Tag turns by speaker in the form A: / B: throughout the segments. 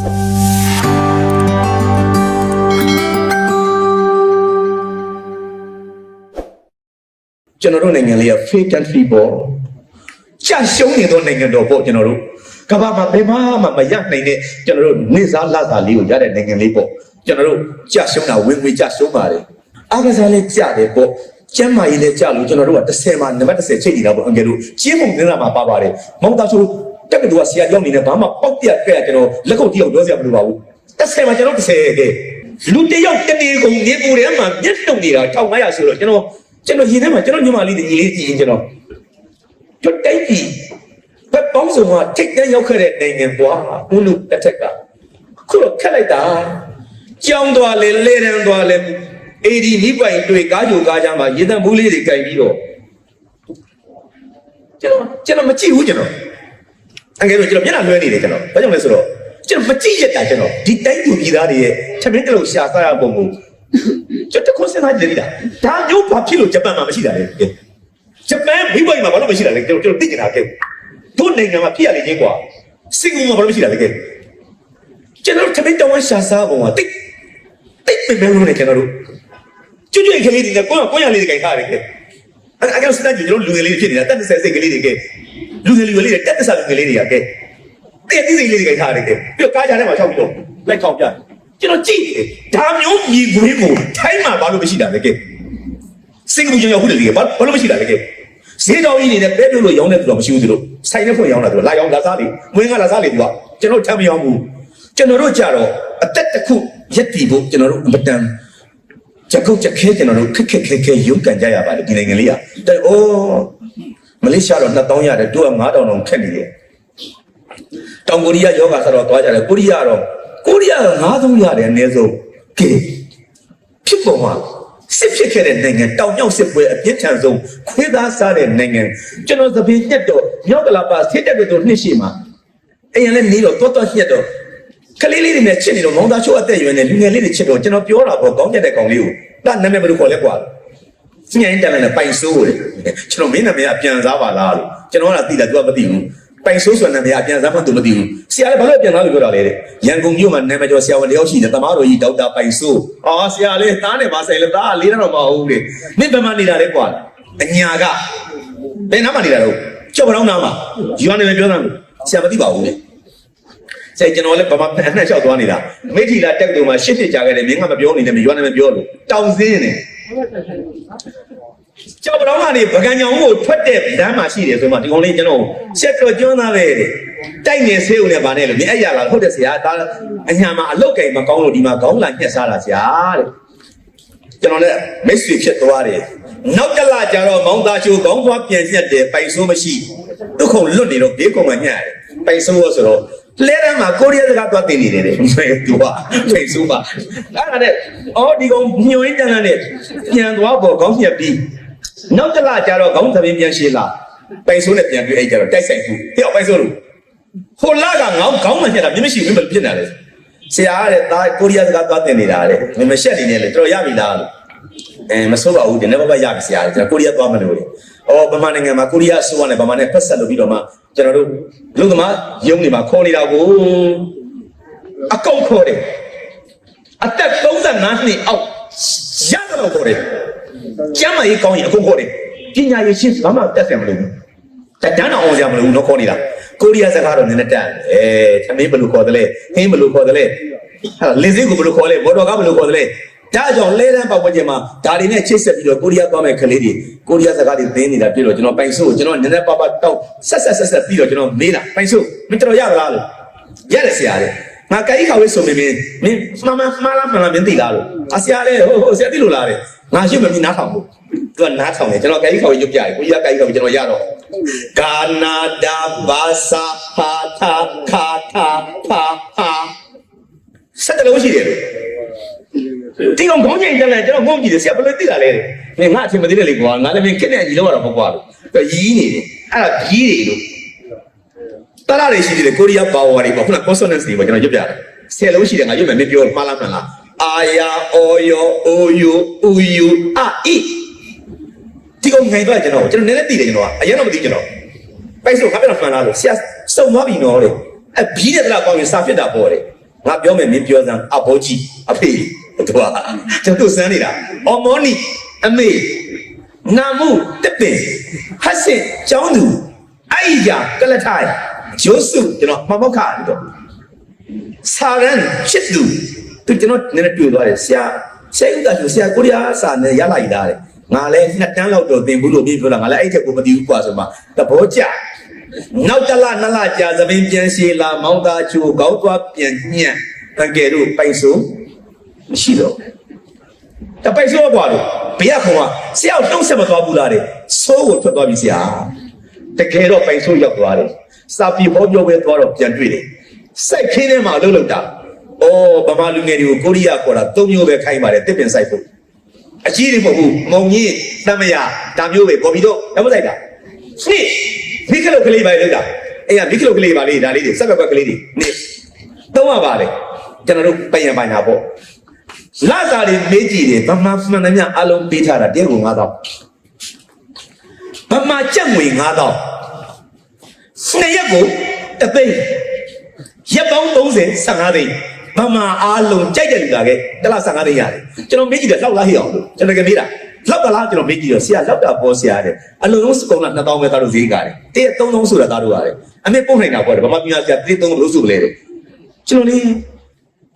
A: ကျွန်တော်တို့နိုင်ငံလေးက fake country ပေါ့ကြာရှုံးနေသောနိုင်ငံတော်ပေါ့ကျွန်တော်တို့ကဘာမှာဘယ်မှမရနိုင်တဲ့ကျွန်တော်တို့နေစားလာစားလေးကိုရတဲ့နိုင်ငံလေးပေါ့ကျွန်တော်တို့ကြာရှုံးတာဝင်ငွေကြာရှုံးပါတယ်အားကစားလေးကြာတယ်ပေါ့ကျမ်းမာရေးလေးကြာလို့ကျွန်တော်တို့က30မှာနံပါတ်30ချိန်နေတာပေါ့အငယ်တို့ကျင်းပုံသင်းတာမှာပါပါတယ်မောင်သားချိုးတက်ကတူကဆရာရောက်နေတယ်ဘာမှပေါက်ပြက်ခဲ့ကျွန်တော်လက်ကုပ်တယောက်ပြောစရာမလိုပါဘူး30မှာကျွန်တော်30ကဲလူတယောက်တနေကုန်နေပူထဲမှာမျက်တုံနေတာ1500ဆိုတော့ကျွန်တော်ရင်ထဲမှာကျွန်တော်ညီမလေးညီလေးကြည့်ရင်ကျွန်တော်တိုက်ပြီးဘက်ပေါင်းစုံကထိတ်တန်းရောက်ခဲ့တဲ့နိုင်ငံကွာဦးလူတစ်ထက်ကခုတော့ခက်လိုက်တာကြောင်းသွားလေလေတန်းသွားလေအေဒီမိပိုင်တွေ့ကားကြိုကားကြမှာရေတံဘူးလေးတွေကင်ပြီးတော့ကျွန်တော်မကြည့်ဘူးကျွန်တော်အငယ်တို့ကျွန်တော်မျက်နှာလွှဲနေတယ်ကျွန်တော်ဘာကြောင့်လဲဆိုတော့ကျွန်တော်မကြည့်ရတာကျွန်တော်ဒီတိုင်းသူပြည်သားတွေရဲ့သမင်းတလို့ရှာစားရပုံကိုကျွန်တော်ကိုစဉ်းစားကြည့်တာဒါမျိုးဘာဖြစ်လို့ဂျပန်မှာမရှိတာလဲဂျပန်မိဘမှာဘာလို့မရှိတာလဲကျွန်တော်သိနေတာကဲတို့နိုင်ငံမှာဖြစ်ရလေချင်းကွာစင်ကာပူမှာဘာလို့မရှိတာလဲကဲကျွန်တော်သမင်းတောင်းရှာစားပုံကတိတ်ပဲလို့နေကျွန်တော်တို့ကျွတ်ကလေးတွေကကိုရလေးတွေကခါရတယ်ကဲအကောင်စတဲ့ကျွန်တော်လူငယ်လေးဖြစ်နေတာတက်တဲ့စိတ်ကလေးတွေကလူငယ်လေးတက်တဲ့စားလူငယ်လေးတွေကဲတဲ့တိစိတ်လေးတွေကခါရတယ်ကဲပြီးတော့ကားကြတဲ့မှာ၆ပြီးတော့လိုက်ထောင်ပြကျွန်တော်ကြည့်တယ်ဒါမျိုးမြည်ခွေးကိုထိုင်းမှာဘာလို့မရှိတာလဲကဲစင်ကာပူကျွန်တော်ဟုတ်တယ်လေဘာလို့မရှိတာလဲကဲဈေးတော်ကြီးနေတဲ့ပဲပြုတ်လို့ရောင်းတဲ့သူတော့မရှိဘူးသူတို့ဆိုင်နဲ့ဖွင့်ရောင်းတာသူလာရောင်းလာစားတယ်မွေးကလာစားတယ်သူကကျွန်တော်ထမ်းမရောင်းဘူးကျွန်တော်တို့ကြတော့အသက်တစ်ခုရက်တည်ဖို့ကျွန်တော်တို့အမတန်ချက်ကုတ်ချက်ခဲကျွန်တော်တို့ခက်ခဲရုန်းကန်ကြရပါတယ်ဒီနိုင်ငံလေးကတဲ့အိုးမလေးရှားတော့2000ရတယ်တို့က9000တောင်ခက်နေတယ်တောင်ကိုရီးယားယောဂါဆိုတော့သွားကြတယ်ကိုရီးယားကတော့9000ရတယ်အနည်းဆုံးကဲဖြစ်ပေါ်မှာစစ်ဖြစ်ခဲ့တဲ့နိုင်ငံတောင်မြောက်စစ်ပွဲအပြင်းထန်ဆုံးခွေးသားစားတဲ့နိုင်ငံကျွန်တော်သပင်းညက်တော့မြောက်ကလာပါစစ်တက်တို့နှစ်ရှိမှာအရင်လည်းနေတော့တော်ညက်တော့ကလေးလေးတွေနဲ့ချစ်နေတော့မောင်သားချိုးအသက်ရွယ်နေလူငယ်လေးတွေချစ်တော့ကျွန်တော်ပြောတာပေါ့ကောင်းကြတဲ့ကောင်လေးကိုဒါနာမည်ဘယ်လိုခေါ်လဲကွာစညင်းတန်လည်းပိုင်ဆိုးတယ်ကျွန်တော်မင်းနာမည်အပြန်စားပါလားလို့ကျွန်တော်ကသိတယ်သူကမသိဘူးပိုင်ဆိုးဆိုတဲ့နာမည်အပြန်စားမှသူမသိဘူးဆရာလည်းဘာလို့ပြန်စားလို့ပြောတာလဲတဲ့ရန်ကုန်မြို့မှာနာမည်ကျော်ဆရာဝန်တယောက်ရှိတယ်တမားတော်ကြီးဒေါက်တာပိုင်ဆိုးဆရာလေးသားနဲ့ပါဆိုင်လဲသားလေးတော့မဟုတ်ဘူးလေမင်းဘယ်မှာနေတာလဲကွာအညာကဘယ်နားမှာနေတာတော့ကျော်ပတောင်းနားမှာယူရနေပြောတာဆရာမသိပါဘူးလေဆက်ကျွန်တော်လည်းဘာမှအနှက်လျှောက်သွားနေတာမိထီလာတက်တူမှာရှစ်ဖြစ်ကြခဲ့တယ်မင်းကမပြောနေနဲ့မရွာနဲ့မပြောလို့တောင်စင်းနေကျော်ပတောင်းကနေပကံညောင်ကိုထွက်တဲ့လမ်းမှာရှိတယ်ဆိုမှဒီကောင်လေးကျွန်တော်ဆက်တော့ကျွန်းသားပဲတဲ့တိုက်နေဆေးုံနဲ့ဗာနဲ့လို့မင်းအဲ့ရလာဟုတ်တယ်ဆရာဒါအညာမှာအလုတ်ကင်မကောင်းလို့ဒီမှာခေါင်းလာညှက်စားတာဆရာတဲ့ကျွန်တော်လည်းမိတ်ဆွေဖြစ်သွားတယ်နောက်တစ်လကြာတော့မောင်သားချိုးခေါင်းသွားပြန်ညှက်တယ်ပိုင်ဆိုးမရှိဒုက္ခလွတ်နေတော့ဘေးကုံမှာညှက်တယ်ပိုင်ဆိုးဆိုတော့လဲရမှာကိုရီးယားစကားသွားတင်နေတယ်သူကဖိတ်ဆိုးပါအဲ့ဒါနဲ့ဒီကောင်ညွှန်ရင်းတန်းနဲ့ပြန်သွားပေါ်ခေါင်းညှက်ပြီးနောက်တစ်လကြာတော့ခေါင်းသမင်းပြန်ရှည်လာပိုင်ဆိုးနဲ့ပြန်တွေ့အဲ့ကြတော့တိုက်ဆိုင်ဘူးဟဲ့ပိုင်ဆိုးလို့ဟိုလာကငေါခေါင်းမှညှက်တာမရှိဘူးမဖြစ်နေတာလေဆရာတဲ့ဒါကိုရီးယားစကားသွားတင်နေတာလေမရှက်နေနဲ့လေတော်ရပြီလားလို့မဆိုးပါဘူးဒီနေ့ဘာရပြီဆရာကျွန်တော်ကိုရီးယားသွားမလို့လေဗမာနိုင်ငံမှာကိုရီးယားဆိုးကနေဗမာနဲ့ဖက်ဆက်လို့ပြီးတော့မှကျွန်တော်တို့လူသမားရုံးနေမှာခေါ်နေတာကိုအကောက်ခေါ်တယ်အသက်35နှစ်အောက်ရတော့ခေါ်တယ်ကျမ်းမာရေးကောင်းရင်အကုန်ခေါ်တယ်ပညာရေးရှင်းဘာမှတက်ဆံမလို့ဘူးတန်းအောင်အောင်ရမလို့တော့ခေါ်နေတာကိုရီးယားစကားတော့နည်းနည်းတန်သမင်းဘယ်လိုခေါ်တယ်လဲဟင်းဘယ်လိုခေါ်တယ်လဲလင်းစင်းကိုဘယ်လိုခေါ်လဲဘော်တော်ကဘယ်လိုခေါ်တယ်လဲဒါကြောင့်လဲတန်းပတ်ဝန်းကျင်မှာဒါတွေနဲ့ချိတ်ဆက်ပြီးတော့ကိုရီးယားသွားမဲ့ကလေးတွေကိုရီးယားစကားတွေသင်နေတာပြည့်တော့ကျွန်တော်ပိုင်ဆိုးကျွန်တော်နည်းနည်းပါးပါးတောက်ဆက်ပြီးတော့ကျွန်တော်မေးလာပိုင်ဆိုးမင်းတော်ရလားလို့ရတယ်ဆရာလေငါကိုက်ခါဝေးဆိုမင်းမှားလားမင်းသိလားလို့ဆရာလေဟိုဆရာသိလို့လားတဲ့ငါရှိမမြင်နားထောင်ဘူးသူကနားထောင်တယ်ကျွန်တော်ကိုက်ခါဝေးရုပ်ပြတယ်ကိုရီးယားကိုက်ခါဝေးကျွန်တော်ရတော့ကာနာဒါဘာစာဟာသာခါသာဟာဆက်တယ်လို့ရှိတယ်ဒီကောင်ခေါင်းချိန်တက်လဲကျွန်တော်ငုံကြည့်တယ်ဆရာဘယ်လိုသိတာလဲမင်းငါအချိန်မသိတယ်လေကွာငါလည်းမင်းခက်တဲ့ကြီးလောက်ရတော့ပေါ့ကွာလို့သူရီးနေတယ်အဲ့ဒါကြီးတွေလို့တလားတွေရှိတယ်ကိုရီးယားပါဝါတွေပေါ့ခုန consonants တွေပေါ့ကျွန်တော်ရွတ်ပြတယ်10လုံးရှိတယ်ငါရွတ်မယ်မင်းပြောမှားလားမှန်လားအာယာအော်ယောအိုယိုဥယူအာအီဒီကောင်ငိုင်တော့ကျွန်တော်နည်းနည်းသိတယ်ကျွန်တော်အရင်တော့မသိကျွန်တော်ပိုက်စို့ခါပြတော့မှန်လားလို့ဆရာစုံသွားပြီနော်လေအဘီးတဲ့တလားပေါင်းရင်စာဖြစ်တာပေါ့လေ ငါပြောမယ်မင်းပြောစမ်းအဘောကြီးအဖေတို့ကကျွန်တော်စမ်းနေတာအော်မောနီအမေနာမှုတက်ပင်ဟတ်စင်ကျောင်းသူအိုင်ယာကလထိုင်ဂျိုးစုကျွန်တော်မမောက်ခါတော့စာရန်ချစ်သူသူကျွန်တော်နည်းနည်းတွေ့သွားတယ်ဆရာဦးသားဆရာကိုရီးယားစာနဲ့ရလိုက်တာတဲ့ငါလည်း2တန်းလောက်တော့သင်ဘူးလို့ပြောလာငါလည်းအဲ့ထက်ကိုမသိဘူးကွာဆိုမှသဘောကျနောက်တလ2လကြာသပင်ပြန်ရှည်လာမောင်းသားချိုးကောင်းသွားပြန်ညံ့တကယ်လို့ပိုင်ဆိုးမရှိတော့တပိုင်ဆိုးသွားလို့ဘယ်ခေါ်မှာဆရာတုံးဆက်မသွားဘူးလားတဲ့ဆိုးကိုထွက်သွားပြီဆရာတကယ်တော့ပိုင်ဆိုးရောက်သွားတယ်စာပြေဟောပြောပဲသွားတော့ပြန်တွေ့တယ်စိုက်ခင်းထဲမှာလှုပ်လှုပ်တာအော်ဗမာလူငယ်တွေကိုကိုရီးယားခေါ်တာ3မျိုးပဲခိုင်းပါတယ်တစ်ပင်စိုက်ဖို့အကြီးတွေမဟုတ်ဘူးမုံကြီးတမရဒါမျိုးပဲပေါ်ပြီးတော့ဓမ္မစိုက်တာနှစ်မိခလုတ်ကလေးပါလေလောက်တာအဲ့ကမိခလုတ်ကလေးပါလေဒါလေးတွေစက်ကွက်ကလေးတွေနှစ်သုံးရပါလေကျွန်တော်တို့ပယံပိုင်တာပေါ့လာစာတွေမေးကြည့်တယ်ဗမာမှန်တယ်များအလုံးပေးထားတာတဲကို9000ဗမာကြက်ငွေ9000နှစ်ရက်ကိုတသိန်းရက်ပေါင်း30 15သိန်းဗမာအားလုံးကြိုက်တဲ့လူလာခဲ့တစ်လ15သိန်းရတယ်ကျွန်တော်မေးကြည့်တယ်လောက်လားဟိအောင်ကျွန်တော်ကမေးတာလောက်ကလားကျွန်တော်မေးကြည့်တော့ဆရာလောက်တာပေါ်ဆရာတဲ့အလုံးလုံးစကုန်လား2000ပဲသားတို့ဈေးကားတယ်တည့်3000ဆိုတာသားတို့ရတယ်အမေပုံနိုင်တာပေါ့တယ်ဗမာပြည်ဆရာ3000လို့ဆိုလဲတယ်ကျွန်တော်လည်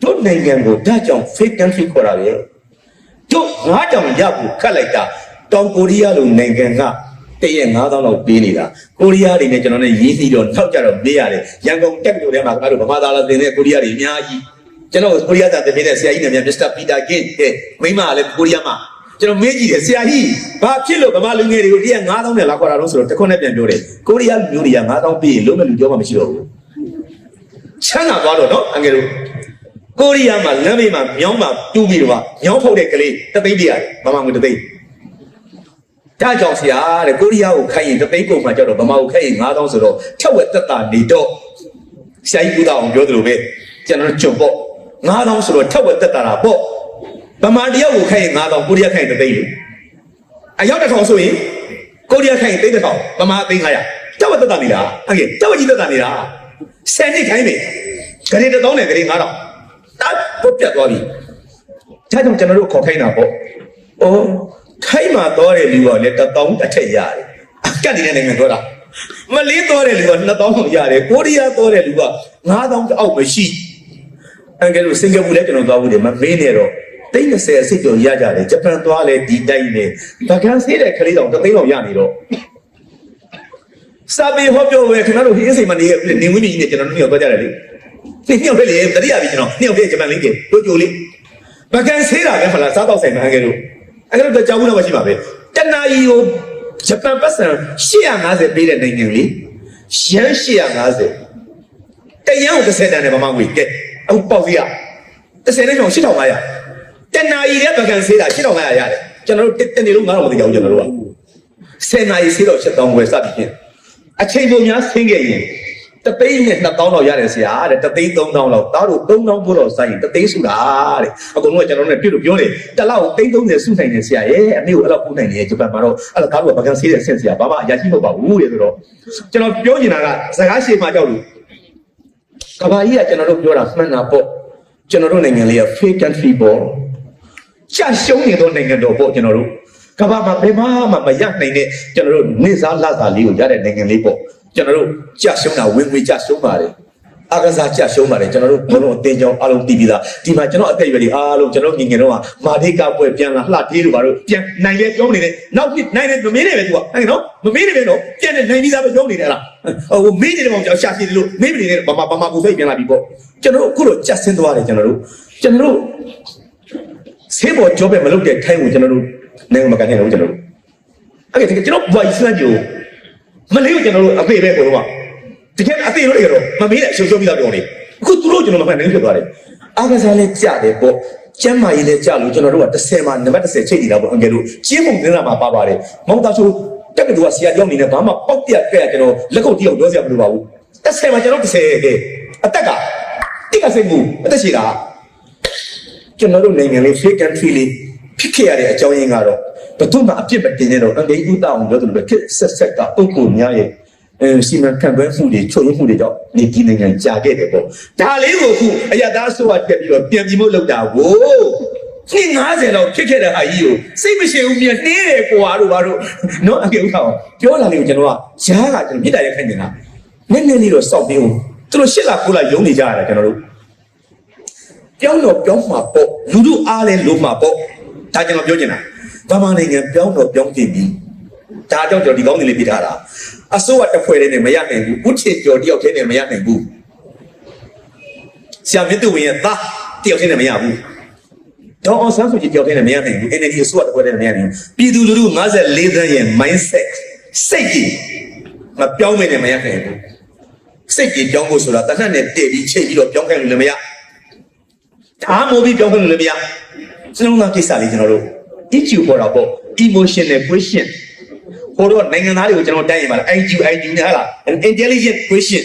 A: းတို့နိုင်ငံကိုဒါကြောင့် fake country ခေါ်တာပဲတို့ငါကြောင့်ရဖို့ခတ်လိုက်တာတောင်ကိုရီးယားလိုနိုင်ငံကတည့်ရ9000လောက်ပေးနေတာကိုရီးယားတွေနဲ့ကျွန်တော်နဲ့ရေးစီတော့ထောက်ကြတော့မေးရတယ်ရန်ကုန်တက်လို့ထဲမှာအဲ့လိုဗမာသားလာတင်တဲ့ကိုရီးယားတွေအများကြီးကျွန်တော်ကိုရီးယားသားတင်တဲ့ဆရာကြီးနာမည် Mr. Peter Gin တဲ့မိမကလည်းကိုရီးယားမှာကျွန်တော်မေးကြည့်တယ်ဆရာကြီးဘာဖြစ်လို့ဗမာလူငယ်တွေကိုတည့်ရ9000နဲ့လာခေါ်တာလို့ဆိုတော့တခွန်းနဲ့ပြန်ပြောတယ်ကိုရီးယားလူမျိုးတွေက9000ပေးရင်လုံးမဲ့လူပြောမှမရှိတော့ဘူးချမ်းသာသွားတော့နော်အငယ်တို့ကိုရီးယားမှာလမ်းမေးမှာမြောင်းမှာတူးပြီးတော့မြောင်းထုတ်တဲ့ကလေးတသိန်းပြရတယ်ဗမာငွေတသိန်းဒါကြောင့်ဆရာတဲ့ကိုရီးယားကိုခိုင်းရင်တသိန်းပုံမှန်ကြောက်တော့ဗမာကိုခိုင်းရင်9000ဆိုတော့ထက်ဝက်တက်တာနေတော့ဆရာကြီးကူတာအောင်ပြောသလိုပဲကျွန်တော်ကြုံပေါ့9000ဆိုတော့ထက်ဝက်တက်တာပေါ့ဗမာတယောက်ကိုခိုင်းရင်9000ကိုရီးယားခိုင်းရင်တသိန်းလို့အရောက်1000ဆိုရင်ကိုရီးယားခိုင်းရင်3000ဗမာသိန်း900ထက်ဝက်တက်တာနေတာဟုတ်ကဲ့ထက်ဝက်ကြီးတက်တာနေတာ10နှစ်ခိုင်းမယ်ဂရေ1000နဲ့ဂရေ9000တာပုတ်ပြတ်သွားပြီဒါကြောင့်ကျွန်တော်တို့ခေါ်ခိုင်းတာပေါ့အော်ခိုင်းမှာတော့တဲ့လူကလည်း1000တစ်ထက်ရတယ်ကတ်နေတဲ့နိုင်ငံတော့တာမလေးတော့တဲ့လူက2000လောက်ရတယ်ကိုရီးယားတော့တဲ့လူက9000အောက်မရှိအင်္ဂလိပ်စင်ကာပူလည်းကျွန်တော်သွားဘူးတယ်မမေးနဲ့တော့30အစစ်ကျော်ရကြတယ်ဂျပန်သွားလဲဒီတိုင်းနဲ့ဗကန်ဆေးတဲ့ကလေးတောင်3သိန်းလောက်ရနေတော့စာပေဟောပြောဝဲခင်ဗျားတို့ဟင်းစိမ်မနေဝင်းကြီးနဲ့ကျွန်တော်တို့ညောက်သွားကြတယ်လေဒီညောက်ပဲလေတတိယပြီကျွန်တော်ညောက်ပဲဂျပန်လင်းကတို့ကြိုလေးဗကန်ဆေးတာလည်းမလားစားတော့ဆိုင်မှာအင်္ဂလိပ်တော့ကြောက်ဘူးတော့မရှိပါပဲတနာရီကိုဂျပန်ပတ်စံ850ပေးတဲ့နိုင်ငံလေရန်850တရန်ကို30တန်တယ်ဗမာငွေကဲအခုပေါက်စီရ30နဲ့ကျော်8500တနာရီတဲ့ဗကန်ဆေးတာ8500ရတယ်ကျွန်တော်တို့တနေ့လုံး9000မသိကြဘူးကျွန်တော်တို့က10နာရီဆေးတော့7000ပဲစသည်ဖြင့်အချိန်ပုံများဆင်းခဲ့ရင်တသိန်းနဲ့2000လောက်ရတယ်ဆရာတဲ့တသိန်း3000လောက်သားတို့3000ဘို့တော့စိုင်းတသိန်းစုတာတဲ့အကုန်လုံးကကျွန်တော်တို့နဲ့တွေ့လို့ပြောတယ်တစ်လောက်330စုနိုင်တယ်ဆရာရဲ့အမေကိုအဲ့လောက်ပို့နိုင်တယ်ဂျပန်မှာတော့အဲ့လောက်သားတို့ကဗကန်ဆေးတဲ့ဆင့်ဆရာဘာမှအရာရှိမဟုတ်ပါဘူးတဲ့ဆိုတော့ကျွန်တော်ပြောနေတာကစကားရှည်မှကြောက်လို့ကဘာကြီးကကျွန်တော်တို့ပြောတာမှန်တာပေါ့ကျွန်တော်တို့နိုင်ငံလေးက fake country ပေါ့ရှာရှုံးနေတော့နိုင်ငံတော်ပေါ့ကျွန်တော်တို့ကဘာမှာဘယ်မှမရနိုင်တဲ့ကျွန်တော်တို့နေစားလစားလေးကိုရတဲ့နိုင်ငံလေးပေါ့ကျွန်တော်တို့ကြာရှုံးတာဝင်ငွေကြာရှုံးပါတယ်အကစားကြာရှုံးပါတယ်ကျွန်တော်တို့ဘုံလုံးအတင်းကြောင်းအားလုံးတည်ပြီးသားဒီမှာကျွန်တော်အသက်အရွယ်တွေအားလုံးကျွန်တော်ငငယ်တော့မာဒိကပွဲပြန်လာလှတေးတို့ဘာလို့ပြန်နိုင်လေပြောနေတယ်နောက်ပြနိုင်တယ်မမေးနေပဲသူကအဲ့နော်မမေးနေပဲနော်ပြန်နေနိုင်ပြီးသားပဲပြောနေတယ်လားဟိုမေးနေတယ်ပေါ့ကျွန်တော်ရှာရှိတယ်လို့မေးမနေနဲ့ဘာမှပူစိတ်ပြန်လာပြီပေါ့ကျွန်တော်တို့အခုတော့ကြက်ဆင်းသွားတယ်ကျွန်တော်တို့ဆေးပေါ်ကြောပဲမလုပ်တဲ့ခိုင်းကိုကျွန်တော်တို့နိုင်မကန်နိုင်ဘူးကျွန်တော်တို့အဲ့ဒါကျွန်တော်ဘွားကြီးစမ်းကြိုမလေးကိုကျွန်တော်တို့အဖေပဲကိုတော့တကယ်အသေးလို့ရတော့မမေးနဲ့ရှုပ်ပြီးသားပြောနေအခုသူတို့ကျွန်တော်မဖန်နိုင်ဖြစ်သွားတယ်အားကစားလည်းကြတယ်ပေါ့ကျမ်းမာရေးလည်းကြလို့ကျွန်တော်တို့က30မှာနံပါတ်30ချိတ်နေတာပေါ့အငယ်တို့ကျင်းပုံသင်းတာမှာပါပါတယ်မောင်သားချိုးတက်ကတူကဆရာကြောင့်နေနဲ့ဘာမှပေါက်ပြက်ကဲကျွန်တော်လက်ကုပ်တယောက်ပြောစရာမလိုပါဘူး30မှာကျွန်တော်30ခဲ့အသက်ကတိကစိတ်မှုအသက်ရှိတာကျွန်တော်တို့နိုင်ငံလေး fake country လေးဖြစ်ခဲ့ရတဲ့အကြောင်းရင်းကတော့ဘယ်သူမှအပြစ်မတင်နဲ့တော့အငယ်ဦးတောင်းပြောတယ်လို့ခက်ဆက်ကပုဂ္ဂိုလ်များရဲ့ စီမံခန့်ခွဲမှုတွေချုပ်ရမှုတွေကြောင့်နေပြည်နိုင်ငံကြာခဲ့တယ်ပေါ့ဒါလေးကိုအခုအရသာဆိုတက်ပြီးတော့ပြန်ပြီးမို့လောက်တာကိုနှစ်90လောက်ဖြစ်ခဲ့တဲ့ဟာကြီးကိုစိတ်မရှိဘူးမြန်နှင်းတယ်ကွာတို့ဘာလို့နော်အကေဥထားပြောလာလေးကိုကျွန်တော်ကရားကကျွန်တော်မြစ်တာရက်ခိုင်းနေတာနည်းနည်းလေးတော့စောက်ပြီးဦးသူတို့8လ9လယုံနေကြရတယ်ကျွန်တော်တို့ပြောင်းတော့ပြောင်းမှာပေါ့လူတို့အားလဲလုံးမှာပေါ့ဒါကျွန်တော်ပြောချင်တာဗမာနိုင်ငံပြောင်းတော့ပြောင်းတင်ပြီးဒါကြောင့်ကျွန်တော်ဒီကောင်းနေလေးပြထားတာအစိုးရတစ်ဖွဲ့တည်းနဲ့မရနိုင်ဘူးဥထင်ကျော်တယောက်တည်းနဲ့မရနိုင်ဘူးဆရာမြတ်သူဝင်ရဲ့သားတယောက်တည်းနဲ့မရဘူးတော့အောင်ဆန်းစုကြည်တယောက်တည်းနဲ့မရနိုင်ဘူး NLD အစိုးရတစ်ဖွဲ့တည်းနဲ့မရနိုင်ဘူးပြည်သူလူထု54သန်းရဲ့ mindset စိတ်ကြီးမပြောင်းမနေမရနိုင်ဘူးစိတ်ကြီးပြောင်းဖို့ဆိုတာတဏှတ်နဲ့တည်ပြီးချိန်ပြီးတော့ပြောင်းခိုင်းလို့လည်းမရဒါမို့ပြီးပြောင်းခိုင်းလို့လည်းမရစလုံးသားကိစ္စလေးကျွန်တော်တို့ EQ ပေါ်တော့ပေါ့ emotional question ဟိုတော့နိုင်ငံသားတွေကိုကျွန်တော်တိုက်ရင်ပါလား IQ နဲ့ဟာလား intelligent question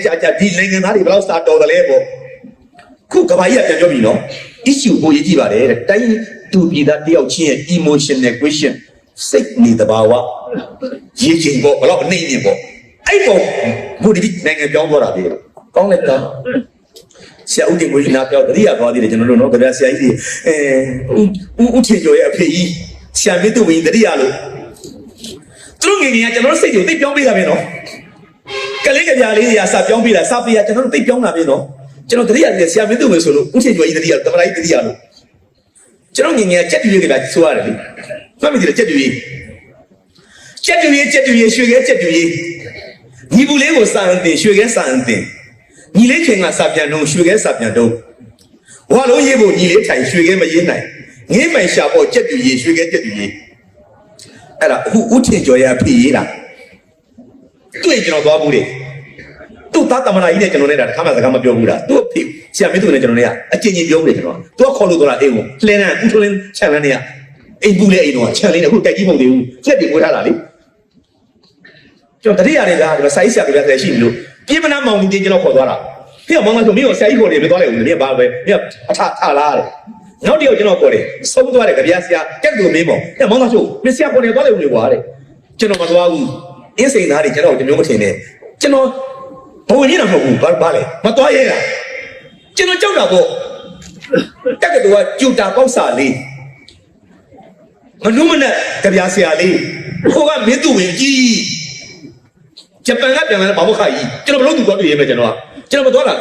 A: ကြာဒီနိုင်ငံသားတွေဘယ်လောက်စာတော်တယ်လဲပေါ့ခုကဘာကြီးကပြန်ပြောပြီနော် issue ကိုရေးကြည့်ပါတယ်တဲ့တိုင်းသူပြည်သားတယောက်ချင်းရဲ့ emotional question စိတ်နေတဘာဝရေးချင်ပေါ့ဘယ်လောက်အနေနဲ့ပေါ့အဲ့ပေါ့ဘုဒ္ဓဒီနိုင်ငံပြောင်းသွားတာလေကောင်းလိုက်တာဆရာဦးတင်ကိုကြီးနာပြောတတိယသွားသေးတယ်ကျွန်တော်တို့နော်ကြပြဆရာကြီးဦးထင်ကျော်ရဲ့အဖေကြီးဆရာမြင့်သူဝင်တတိယလို့သူတို့ငယ်ငယ်ကကျွန်တော်တို့စိတ်ကိုသိပြောင်းပေးတာပဲနော်ကလေးကြပြလေးတွေကစပြောင်းပေးတာစပေးတာကျွန်တော်တို့သိပြောင်းတာပဲနော်ကျွန်တော်တတိယနဲ့ဆရာမင်းတို့မယ်ဆိုလို့ဦးထင်ကျော်ကြီးတတိယတမလိုက်တတိယလို့ကျွန်တော်ငငယ်ကြက်တူရေးကလည်းဆိုရတယ်လေမှတ်မိတယ်ကြက်တူရေးရွှေခဲကြက်တူရေးညီဘူးလေးကိုစာအုပ်တင်ရွှေခဲစာအုပ်တင်ညီလေးခင်ကစာပြန်တော့ရွှေခဲစာပြန်တော့ဝါလုံးရေးဖို့ညီလေးထိုင်ရွှေခဲမရေးနိုင်ငင်းမိုင်ရှာဖို့ကြက်တူရေးရွှေခဲကြက်တူရေးအဲ့ဒါအခုဦးထင်ကျော်ရဲ့အဖေရေးတာတွေ့ကျွန်တော်သွားဘူးလေသူ့သားတမနာကြီးနဲ့ကျွန်တော်နဲ့တခါမှစကားမပြောဘူးလားသူ့အဖေဆရာမင်းသူနဲ့ကျွန်တော်နဲ့ကအချင်းချင်းပြောဘူးလေကျွန်တော်သူကခေါ်လို့တော့အိမ်ကိုလှဲနန်းဦးထွန်းလင်းခြံလန်းနေရအိမ်ဘူးလေအိမ်တော့ခြံလေးနဲ့အခုတိုက်ကြီးမဟုတ်သေးဘူးလက်တွေဝေးထားတာလေကျွန်တော်တတိယတွေကဒီမှာစာရေးဆရာကလည်းရှိနေလို့ပြေမနာမောင်ကြီးကျွန်တော်ခေါ်သွားတာပြီးတော့မောင်ကဆိုမင်းကိုဆရာကြီးခေါ်နေပဲသွားလိုက်ဦးလေဘာပဲမင်းအထလားတဲ့နောက်တယောက်ကျွန်တော်ခေါ်တယ်ဆုံးသွားတယ်ကြပြဆရာကြက်သူမင်းပေါ့အဲ့မောင်ကဆိုမင်းဆရာခေါ်နေသွားလိုက်ဦးလေကွာတဲ့ကျွန်တော်မသွားဘူးအင်းစိန်သားတွေကျွန်တော်ဒီမျိုးမထင်နဲ့ကျွန်တော်ဘုံကြီးတော့မဟုတ်ဘူးဘာလဲမသွားရဲတာကျွန်တော်ကြောက်တာပေါ့တက်ကတူကကျူတာပေါက်စာလေးမနှုံးမနဲ့ကြပြဆရာလေးဟိုကမင်းသူဝင်ကြီးဂျပန်ကပြန်လာတဲ့ဘာမခါကြီးကျွန်တော်ဘလို့သူသွားတွေ့ရဲမယ်ကျွန်တော်မသွားတာ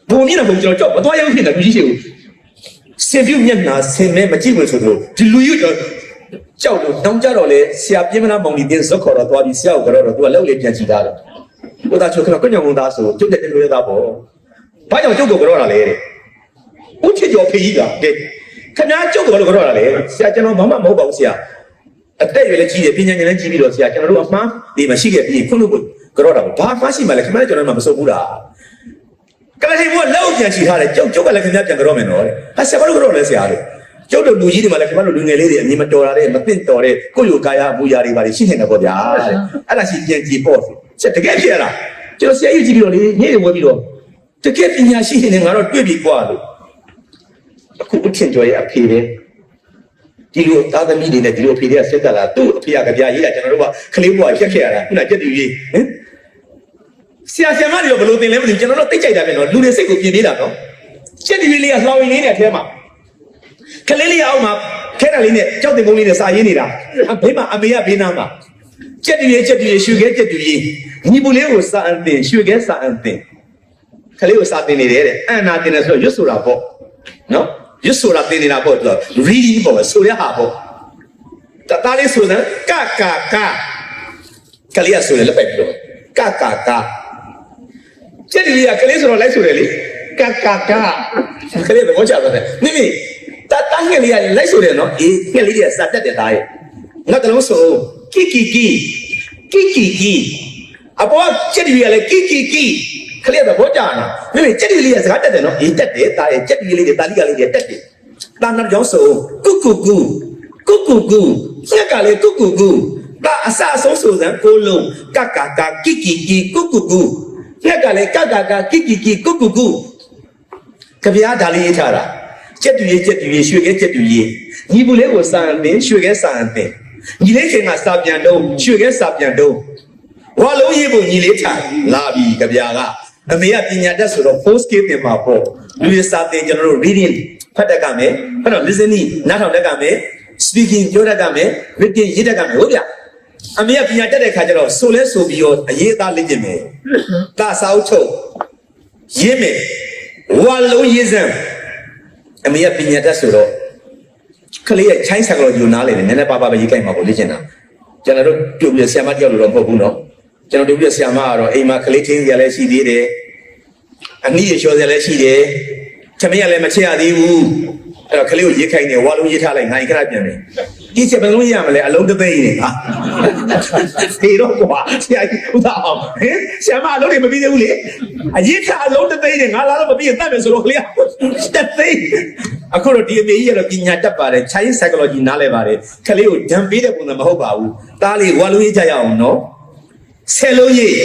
A: ဘုံကြီးတော့ကျွန်တော်ကြောက်မသွားရဘူးဖြစ်နေတာလူကြီးရှိဘူးစင်ပြူမျက်နှာဆင်မဲမကြည့်ဘူးဆိုတော့ဒီလူကြီးကြောက်လို့တောင်းကြတော့လေဆရာပြင်းမလားမောင်ကြီးတင်းဇက်ခေါ်တော့သွားပြီးဆရာကိုကတော့သူကလောက်လေးပြန်ကြည့်တာတော့ဘုရားချုပ်ကတော့ညောင်သားဆိုကျုပ်တဲ့လူရသားပေါ့ဘာကြောင့်ကျုပ်ကိုကြောတာလဲတဲ့ဦးချစ်ကျော်ဖေးကြီးကတဲ့ခင်ဗျားကျုပ်ကိုကြောတာလဲဆရာကျွန်တော်ဘာမှမဟုတ်ပါဘူးဆရာအသက်ရွယ်လည်းကြီးတယ်ပညာဉာဏ်လည်းကြီးပြီးတော့ဆရာကျွန်တော်တို့အမှားဒီမရှိခဲ့ပြီးခုလို့ကြောတာဘာမှရှိမှလည်းခင်ဗျားကျွန်တော်မှမစုံဘူးလားကလေးတွေကလောက်ပြန်ချီထားတယ်ကျုပ်ကလည်းခင်ဗျားပြန်ကြောမယ်နော်တဲ့ဟာဆရာဘာလို့ကြောလဲဆရာတဲ့ကျုပ်တို့လူကြီးတွေမှလည်းခင်ဗျားတို့လူငယ်လေးတွေအမြင်မတော်တာတဲ့မသိတော်တဲ့ကိုယ့်လိုကာယအမူအရာတွေပါရှိနေတာပေါ့ဗျာတဲ့အဲ့ဒါရှိပြန်ကြည့်ပေါ့ဆက်တကယ်ဖြစ်ရလားကျွန်တော်ဆရာကြီးကြည့်ပြီးတော့လေညနေဝဲပြီးတော့တကယ်ပညာရှိနေငါတော့တွေ့ပြီကွာလို့အခုအထင်ကျော်ရဲ့အဖေပဲဒီလိုသားသမီးတွေနဲ့ဒီလိုအဖေတွေကဆက်တက်လာသူ့အဖေကကြပြရေးတာကျွန်တော်တို့ကကလေးဘွားဖြတ်ခဲ့ရတာခုနကြက်တူရေးဟင်ဆရာမတွေဘယ်လိုသင်လဲမသိဘူးကျွန်တော်တို့သိကြိုက်တာပဲနော်လူတွေစိတ်ကိုပြင်ပေးတာနော်ကြက်တူရေးလေးကလှောင်ရင်းလေးနဲ့အထဲမှာကလေးလေးအောက်မှာခဲတာလေးနဲ့ကြောက်တင်ကုန်းလေးနဲ့စာရေးနေတာဘေးမှာအမေကဘေးနားမှာကြက်တူရေးရွှေခဲကြက်တူရေးညီပူလေးကိုစာအုပ်တင်ရွှေခဲစာအုပ်တင်ခလေးကိုစာတင်နေတယ်တဲ့အန်နာတင်တယ်ဆိုတော့ရွတ်ဆိုတာပေါ့နော်ရွတ်ဆိုတာတင်နေတာပေါ့သူက reading ပေါ့ဆိုရဟာပေါ့တားလေးဆိုတဲ့ကကလေးကဆိုတယ်လက်ပဲပြီးတော့ကကြက်တူရေးကလေးဆိုတော့လိုက်ဆိုတယ်လေကကလေးတော့ကြောက်တယ်နိမိတားငယ်လေးကလိုက်ဆိုတယ်နော်အေးငယ်လေးကစာတက်တယ်သားရဲ့ငါတလုံးဆိုကီအပေါ်ကြက်တူရေးကလည်းကီခလေးတော့ဘောကြနော်နိမိကြက်တူလေးကစကားတက်တယ်နော်အေးတက်တယ်သားရဲ့ကြက်တူရေးလေးတွေတာလီကလေးတွေတက်တယ်တာနောက်ကြောင်းဆိုကုညက်ကလေးကုတာအစအဆုံးဆိုစံကိုလုံးကကီကုညက်ကလေးကကုကြပြားဒါလေးရေးထားတာကြက်တူရေးရွှေခဲကြက်တူရေးညီဘူးလေးကိုစာအုပ်တင်ရွှေခဲစာအုပ်တင်ညီလေးခင်ကစာပြန်တော့ရွှေခဲစာပြန်တော့ ဝါလုံးရေးပုံညီလေးထိုင်လာပြီကြပြာကအမေကပညာတတ်ဆိုတော့ post skill တင်မှာပေါ့လူရစာတင်ကျွန်တော်တို့ reading ဖတ်တတ်ကမယ်အဲ့တော့ listening နားထောင်တတ်ကမယ် speaking ပြောတတ်ကမယ် writing ရေးတတ်ကမယ်ဟုတ်ဗျအမေကပညာတတ်တဲ့ခါကျတော့ဆိုလဲဆိုပြီးတော့အရေးသားလေ့ကျင့်မယ်တာစာအုပ်ချုပ်ရေးမယ်ဝါလုံးရေးစမ်းအမေကပညာတတ်ဆိုတော့ကလေးရဲ့ child psychology ကိုနားလည်တယ်နည်းနည်းပါးပါးပဲရေးကြိုက်မှာပေါ့လေ့ကျင့်တာကျွန်တော်တို့ပြုတ်ပြီးဆရာမတယောက်လိုတော့မဟုတ်ဘူးเนาะကျွန်တော်တို့ပြဆရာမကတော့အိမ်မှာကလေးထင်းစရာလည်းရှိသေးတယ်အနည်းရလျှော်စရာလည်းရှိတယ်သမီးကလည်းမချရသေးဘူးအဲ့တော့ကလေးကိုရေးခိုင်းတယ်ဝါလုံးရေးထားလိုက်ငါခဏပြန်တယ်ဒီချက်ဘယ်လုံးရမလဲအလုံးတစ်သိန်းနေဟာဒီတော့ကွာဆရာကြီးဥသာအောင်ဟင်ဆရာမအလုံးတွေမပြီးသေးဘူးလေအရေးထားအလုံးတစ်သိန်းနေငါလာတော့မပြီးရင်တတ်မယ်ဆိုတော့ကလေးတစ်သိန်းအခုတော့ဒီအမေကြီးကတော့ပညာတတ်ပါတယ် child psychology နားလည်ပါတယ်ကလေးကိုဒဏ်ပေးတဲ့ပုံစံမဟုတ်ပါဘူးတားလေးဝါလုံးရေးကြရအောင်နော်ဆယ်လုံးရေး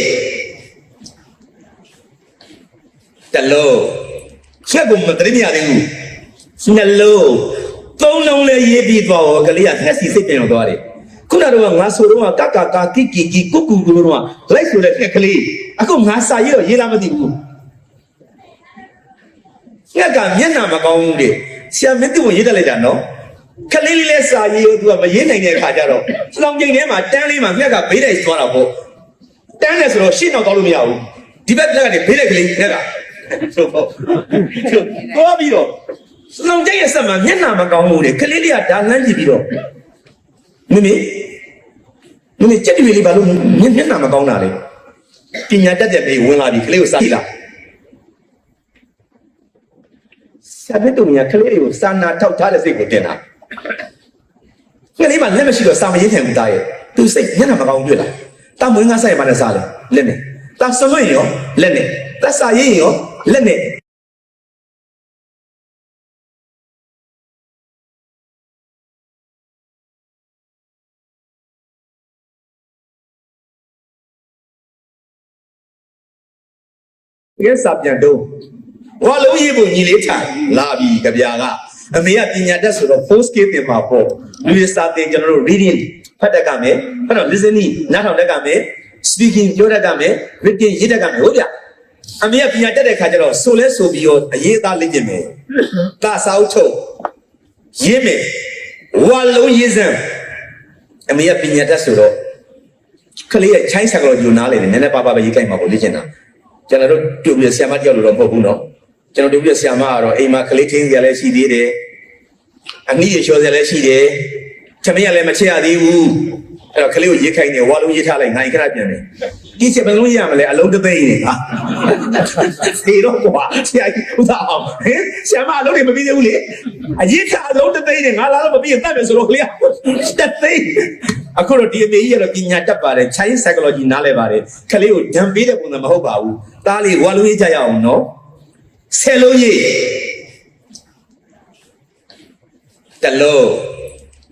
A: တလုံးချက်ကိုမတရိမရသေးဘူးနှလုံးသုံးလုံးလည်းရေးပြီးသွားတော့ကလေးကသက်စီစိတ်ပြန်သွားတယ်ခုနကတော့ငါဆိုတော့ကကကကီကီကီကုကူကူတော့လိုက်ဆိုတဲ့ကလေးအခုငါစာရေးတော့ရေးလားမသိဘူးညကမျက်နှာမကောင်းဘူးတဲ့ဆရာမင်းသူ့ကိုရေးတက်လိုက်တာနော်ကလေးလေးလည်းစာရေးသူကမရေးနိုင်တဲ့အခါကျတော့လောင်ကျိန်ထဲမှာတန်းလေးမှာညကဘေးတိုက်သွားတာပေါ့တန်းတယ်ဆိုတော့ရှင်းတော့ကောင်းလို့မရဘူးဒီဘက်ကနေဘေးလိုက်ကလေးညကဆိုတော့သွားပြီးတော့လောင်ကျိန်ရဲ့ဆက်မှာမျက်နှာမကောင်းဘူးတဲ့ကလေးလေးကဒါလန်းကြည့်ပြီးတော့မမေကြက်တီလေးဘာလို့မျက်နှာမကောင်းတာလဲပညာတတ်တဲ့ဘေးဝင်လာပြီကလေးကိုစားကြည့်လားဆရာမင်းတို့ကကလေးတွေကိုစာနာထောက်ထားတဲ့စိတ်ကိုတင်တာကလေးမှလက်မရှိတော့စာမရေးထိုင်ဘူးသားရဲ့သူစိတ်မျက်နှာမကောင်းတွေ့လားတာမွေးငါဆိုင်မှာနဲ့စားလဲလက်နဲ့တာစလွင့်ရောလက်နဲ့တာစာရေးရောလက်နဲ့ရဲစာပြန်တော့ဝါလုံးရေးပုံညီလေးထိုင်လာပြီကြပြာကအမေကပညာတတ်ဆိုတော့ post skill တင်မှာပေါ့လူရစာတင်ကျွန်တော်တို့ reading ဖတ်တတ်ကမယ်အဲ့တော့ listening နားထောင်တတ်ကမယ် speaking ပြောတတ်ကမယ် writing ရေးတတ်ကမယ်ဟုတ်ဗျအမေကပညာတတ်တဲ့ခါကျတော့ဆိုလဲဆိုပြီးတော့အရေးသားလေ့ကျင့်မယ်တာစာအုပ်ချုပ်ရေးမယ်ဝါလုံးရေးစမ်းအမေကပညာတတ်ဆိုတော့ကလေးရဲ့ child psychology ကိုနားလည်တယ်နည်းနည်းပါးပါးပဲရေးကြိုက်မှာပေါ့လေ့ကျင့်တာကျွန်တော်တို့ပြုတ်ပြီးဆရာမတယောက်လိုတော့မဟုတ်ဘူးเนาะကျွန်တော်တို့ပြဆရာမကတော့အိမ်မှာကလေးထင်းစရာလည်းရှိသေးတယ်အနည်းရလျှော်စရာလည်းရှိတယ်သမီးကလည်းမချရသေးဘူးအဲ့တော့ကလေးကိုရေးခိုင်းတယ်ဝါလုံးရေးထားလိုက်ငါခဏပြန်တယ်ဒီချက်ဘယ်လုံးရမလဲအလုံးတစ်သိန်းနေဟာဒီတော့ကွာဆရာကြီးဥသာအောင်ဟင်ဆရာမအလုံးတွေမပြီးသေးဘူးလေအရေးထားအလုံးတစ်သိန်းနေငါလာတော့မပြီးရင်တတ်မယ်ဆိုတော့ကလေးတစ်သိန်းအခုတော့ဒီအမေကြီးကတော့ပညာတတ်ပါတယ် child psychology နားလည်ပါတယ်ကလေးကိုဒဏ်ပေးတဲ့ပုံစံမဟုတ်ပါဘူးတားလေးဝါလုံးရေးကြရအောင်နော်ဆယ်လုံးရေးတလုံး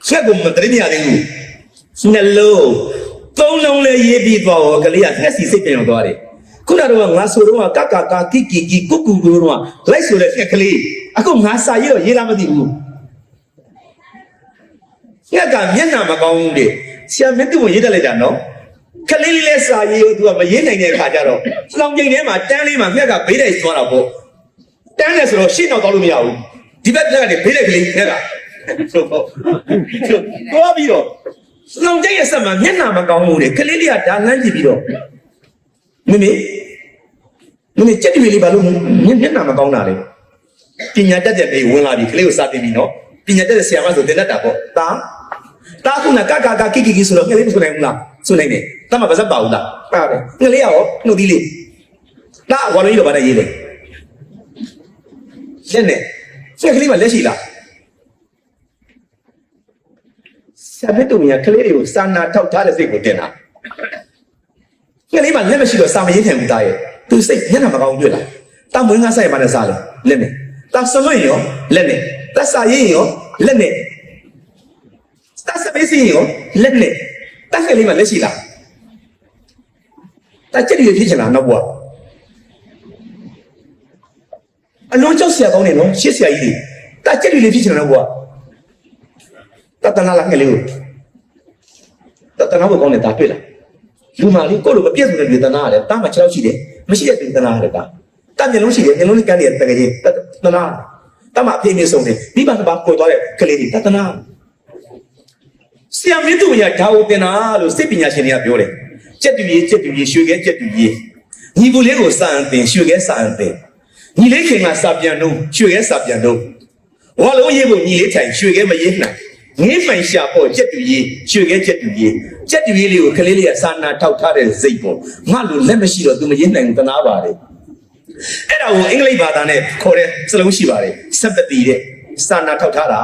A: ချက်ကိုမတရိမရသေးဘူးနှလုံးသုံးလုံးလည်းရေးပြီးသွားတော့ကလေးကသက်စီစိတ်ပြန်သွားတယ်ခုနကတော့ငါဆိုတော့ကကကကီကီကီကုကူကူတော့လိုက်ဆိုတဲ့ကလေးအခုငါစာရေးတော့ရေးလားမသိဘူးညကမျက်နှာမကောင်းဘူးတဲ့ဆရာမင်းသူ့ကိုရေးတက်လိုက်တာနော်ကလေးလေးလည်းစာရေးသူကမရေးနိုင်တဲ့အခါကျတော့လောင်ကျိန်ထဲမှာတန်းလေးမှာညကဘေးတိုက်သွားတာပေါ့တန်းတယ်ဆိုတော့ရှင်းတော့ကောင်းလို့မရဘူးဒီဘက်ကနေဘေးလိုက်ကလေးညကဆိုတော့သွားပြီးတော့လောင်ကျိန်ရဲ့ဆက်မှာမျက်နှာမကောင်းဘူးတဲ့ကလေးလေးကဒါလန်းကြည့်ပြီးတော့မမေကြက်တီလေးဘာလို့မျက်နှာမကောင်းတာလဲပညာတတ်တဲ့ဘေးဝင်လာပြီကလေးကိုစာတင်ပြီနော်ပညာတတ်တဲ့ဆရာမဆိုတင်တတ်တာပေါ့တာခုနကကကကီကီဆိုတော့ကလေးမဆိုနိုင်ဘူးလားဆိုနိုင်တယ်တမပါစပ်ပါဘူးလားပါတယ်ကလေးရောနှုတ်သီးလေးတာဝါလုံးကြီးတော့ဗါနဲ့ရေးတယ်လက်နဲ့ဆက်ကလေးမှလက်ရှိလားဆရာမတို့ကကလေးတွေကိုစာနာထောက်ထားတဲ့စိတ်ကိုတင်တာကလေးမှလက်မရှိတော့စာမရေးထိုင်ဘူးသားရဲ့သူစိတ်မျက်နှာမကောင်းတွေ့လားတာမွေးငါဆိုင်မှာနဲ့စားလဲလက်နဲ့တာစလွင့်ရောလက်နဲ့တာစာရေးရောလက်နဲ့တာစပေးစီရောလက်နဲ့တာကလေးမှလက်ရှိလားတာကြက်တွေဖြစ်ချင်လားနောက်ဘွားအလုံးကြောက်ဆရာကောင်းနေနော်ရှစ်ဆရာကြီးတွေတာကြက်တွေဖြစ်ချင်တယ်နော်ဘွားတတနာလာငယ်လေးကိုတတနာဘကောင်းနေတာတွေ့လား လူမလေးကိုလိုမပြည့်စုံတဲ့လူတနာရတယ်တားမှ6လောက်ရှိတယ်မရှိတဲ့လူတနာရတယ်တာမျက်လုံးရှိတယ်မျက်လုံးလေးကန်းနေတကယ်ကြီးတနာတာမှအပြည့်အစုံတယ်ဒီမှာဘာကိုသွားတဲ့ကလေးတွေတနာဆရာမင်းတို့ရဓာတ်တင်တာလို့စိတ်ပညာရှင်တွေကပြောတယ်ကြက်တူကြီးရွှေခဲကြက်တူကြီးညီကိုလေးကိုစာအန်တင်ရွှေခဲစာအန်တင်ညီလေးခင်ကစာပြန်တော့ရွှေခဲစာပြန်တော့ဝါလုံးရေးဖို့ညီလေးထိုင်ရွှေခဲမရေးနိုင်ငေးမှန်ရှာပေါ်ကြက်တူကြီးရွှေခဲကြက်တူကြီးလေးကိုကလေးလေးကစာနာထောက်ထားတဲ့စိတ်ပေါ့ငါလိုလက်မရှိတော့ तू မရေးနိုင်ဘူးတနာပါတယ်အဲ့ဒါကိုအင်္ဂလိပ်ဘာသာနဲ့ခေါ်တဲ့စလုံးရှိပါတယ် sympathy တဲ့စာနာထောက်ထားတာ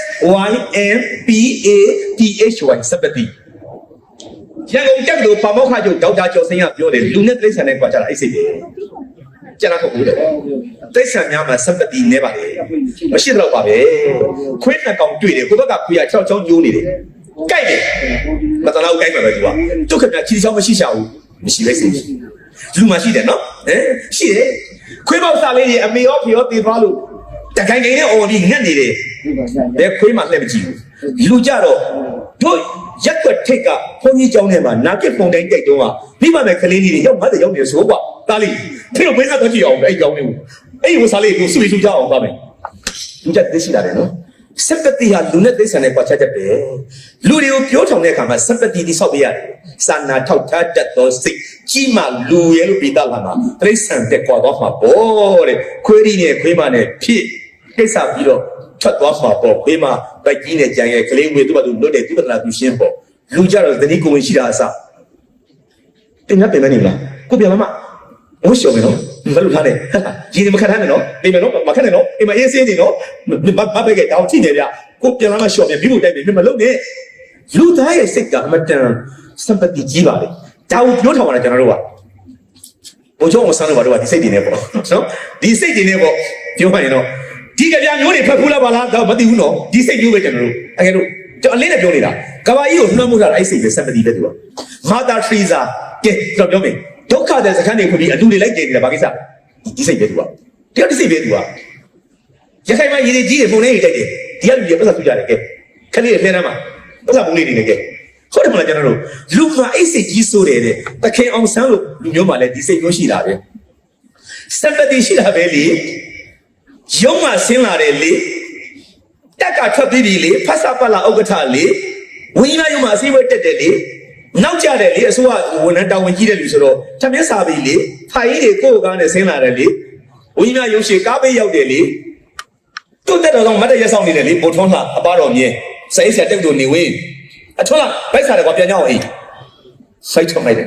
A: SYMPATHY sympathy ရန်ကုန်တက္ကသိုလ်ပါမောက္ခချုပ်ဒေါက်တာကျော်စိန်ကပြောတယ်လူနဲ့တိရစ္ဆာန်နဲ့ကြွားကြတာအဲ့စိတ်ပဲကျန်တာဟုတ်ဘူးတဲ့တိရစ္ဆာန်များမှာ sympathy နဲပါလေမရှိတော့ပါပဲခွေးနှစ်ကောင်တွေ့တယ်ကိုဘက်ကခွေးက6ချောင်းညိုးနေတယ်ကြိုက်တယ်မတနာကိုကြိုက်မှာပဲသူကဒုက္ခပြချီချောင်းမရှိရှာဘူးမရှိပဲစိတ်လူမှရှိတယ်နော်ရှိတယ်ခွေးပေါက်စားလေးတွေအမေရောဖေရောတည်သွားလို့တခိုင်ခိုင်နဲ့အော်ပြီးငတ်နေတယ်ဘယ်ခွေးမှလှည့်မကြည့်ဘူးလူကြတော့တို့ရက်ွက်ထိတ်ကဘုန်းကြီးကျောင်းထဲမှာနာကစ်ပုံတိုင်းတိုက်တော့မိမမဲ့ကလေးလေးတွေရောက်50ရောက်နေဆိုကွာတားလေးထိတော့ဘယ်ကတော့ကြည့်အောင်အဲ့ကျောင်းလေးကိုအဲ့ဟိုစားလေးကိုဆွေးကြအောင်ပါမယ်လူကြသိရှိတာတယ်နော်စက်ပတိဟာလူနဲ့သိစံနဲ့ပတ်ချက်တဲ့ပဲလူတွေကိုပြောထောင်တဲ့အခါမှာစက်ပတိတိဆောက်ပေးရတယ်စာနာထောက်ထားတတ်သောစိတ်ကြီးမှလူရဲ့လို့ပြီးသားလာမှာတိစံတဲ့ကွာတော့မှာပေါ့တဲ့ခွေးရီနဲ့ခွေးမနဲ့ဖြစ်ကိစ္စပြီးတော့ထွက်သွားမှာပေါ့ခွေးမဗိုက်ကြီးနဲ့ကြံရဲ့ကလေးငွေသူ့ဘာသူလွတ်တယ်သူ့ပဒနာသူရှင်းပေါ့လူကြတော့သတိကိုဝင်ရှိတာအစတင်ရပြင်မနေလားကိုပြန်မဝှရှော်မယ်နော်ဘယ်လိုထားလဲကြီးနေမခတ်ထားနဲ့နော်နေမယ်နော်မခတ်နဲ့နော်အိမ်မအေးစင်းနေနော်မပဲကတောင်းကြည့်နေကြကိုပြန်လာမှရှော်မယ်ပြီးဖို့တိုက်ပြီမလုပ်နဲ့လူသားရဲ့စိတ်ကအမတန်စံပတိကြီးပါလေဒါကိုပြောထောင်တာကျွန်တော်တို့ကဘိုးချုံကိုစမ်းလို့ပါတော့ဒီစိတ်တွေနဲ့ပေါ့နော်ဒီစိတ်တွေနဲ့ပေါ့ပြောမှရင်တော့ဒီကြပြမျိုးတွေဖက်ဖူးလာပါလားတော့မသိဘူးနော်ဒီစိတ်မျိုးပဲကျွန်တော်တို့အကယ်လို့ကျွန်တော်အလေးနဲ့ပြောနေတာကဘာကြီးကိုနှမ်းမှုတာအဲ့စိတ်ပဲစံပတိပဲသူကမာတာထရီဇာကဲတော့ပြောမယ်ဒုက္ခတဲ့စခန်းတွေခုပြီးအလူတွေလိုက်ကြနေတာဘာကိစ္စဒီစိတ်ပဲသူကတရားဒီစိတ်ပဲသူကရခိုင်မှာရည်ရည်ကြီးတွေပုံနေတိုက်တယ်ဒီကလူတွေပတ်သက်သူကြတယ်ကဲခလေးတွေဖဲနှမ်းမှာပတ်သက်ပုံလေးတွေနဲ့ကဲဟုတ်တယ်မလားကျွန်တော်တို့လူမှာအဲ့စိတ်ကြီးဆိုတယ်တဲ့တခင်အောင်ဆန်းလို့လူမျိုးမှလည်းဒီစိတ်မျိုးရှိတာပဲစက်ပတိရှိတာပဲလေရုံးမှဆင်းလာတယ်လေတက်ကထွက်ပြီးပြီလေဖတ်စာပတ်လာဥက္ကဋ္ဌလေဝင်းကြီးမရုံးမှအစည်းအဝေးတက်တယ်လေနောက်ကြတယ်လေအစိုးရဝန်ထမ်းတာဝန်ကြီးတဲ့လူဆိုတော့ထမင်းစားပြီလေဖိုင်ကြီးတွေကိုကားနဲ့ဆင်းလာတယ်လေဝင်းကြီးမရုံးရှိကားပေးရောက်တယ်လေသူ့တက်တော်ဆောင်မတ်တရက်ဆောင်နေတယ်လေပိုထွန်းလှအပါတော်မြင်းစိတ်ဆက်တက်တူနေဝင်းအထွန်းလှဘိုက်စားတယ်ကွာပြန်ကြအောင်အေးစိတ်ထုံလိုက်တယ်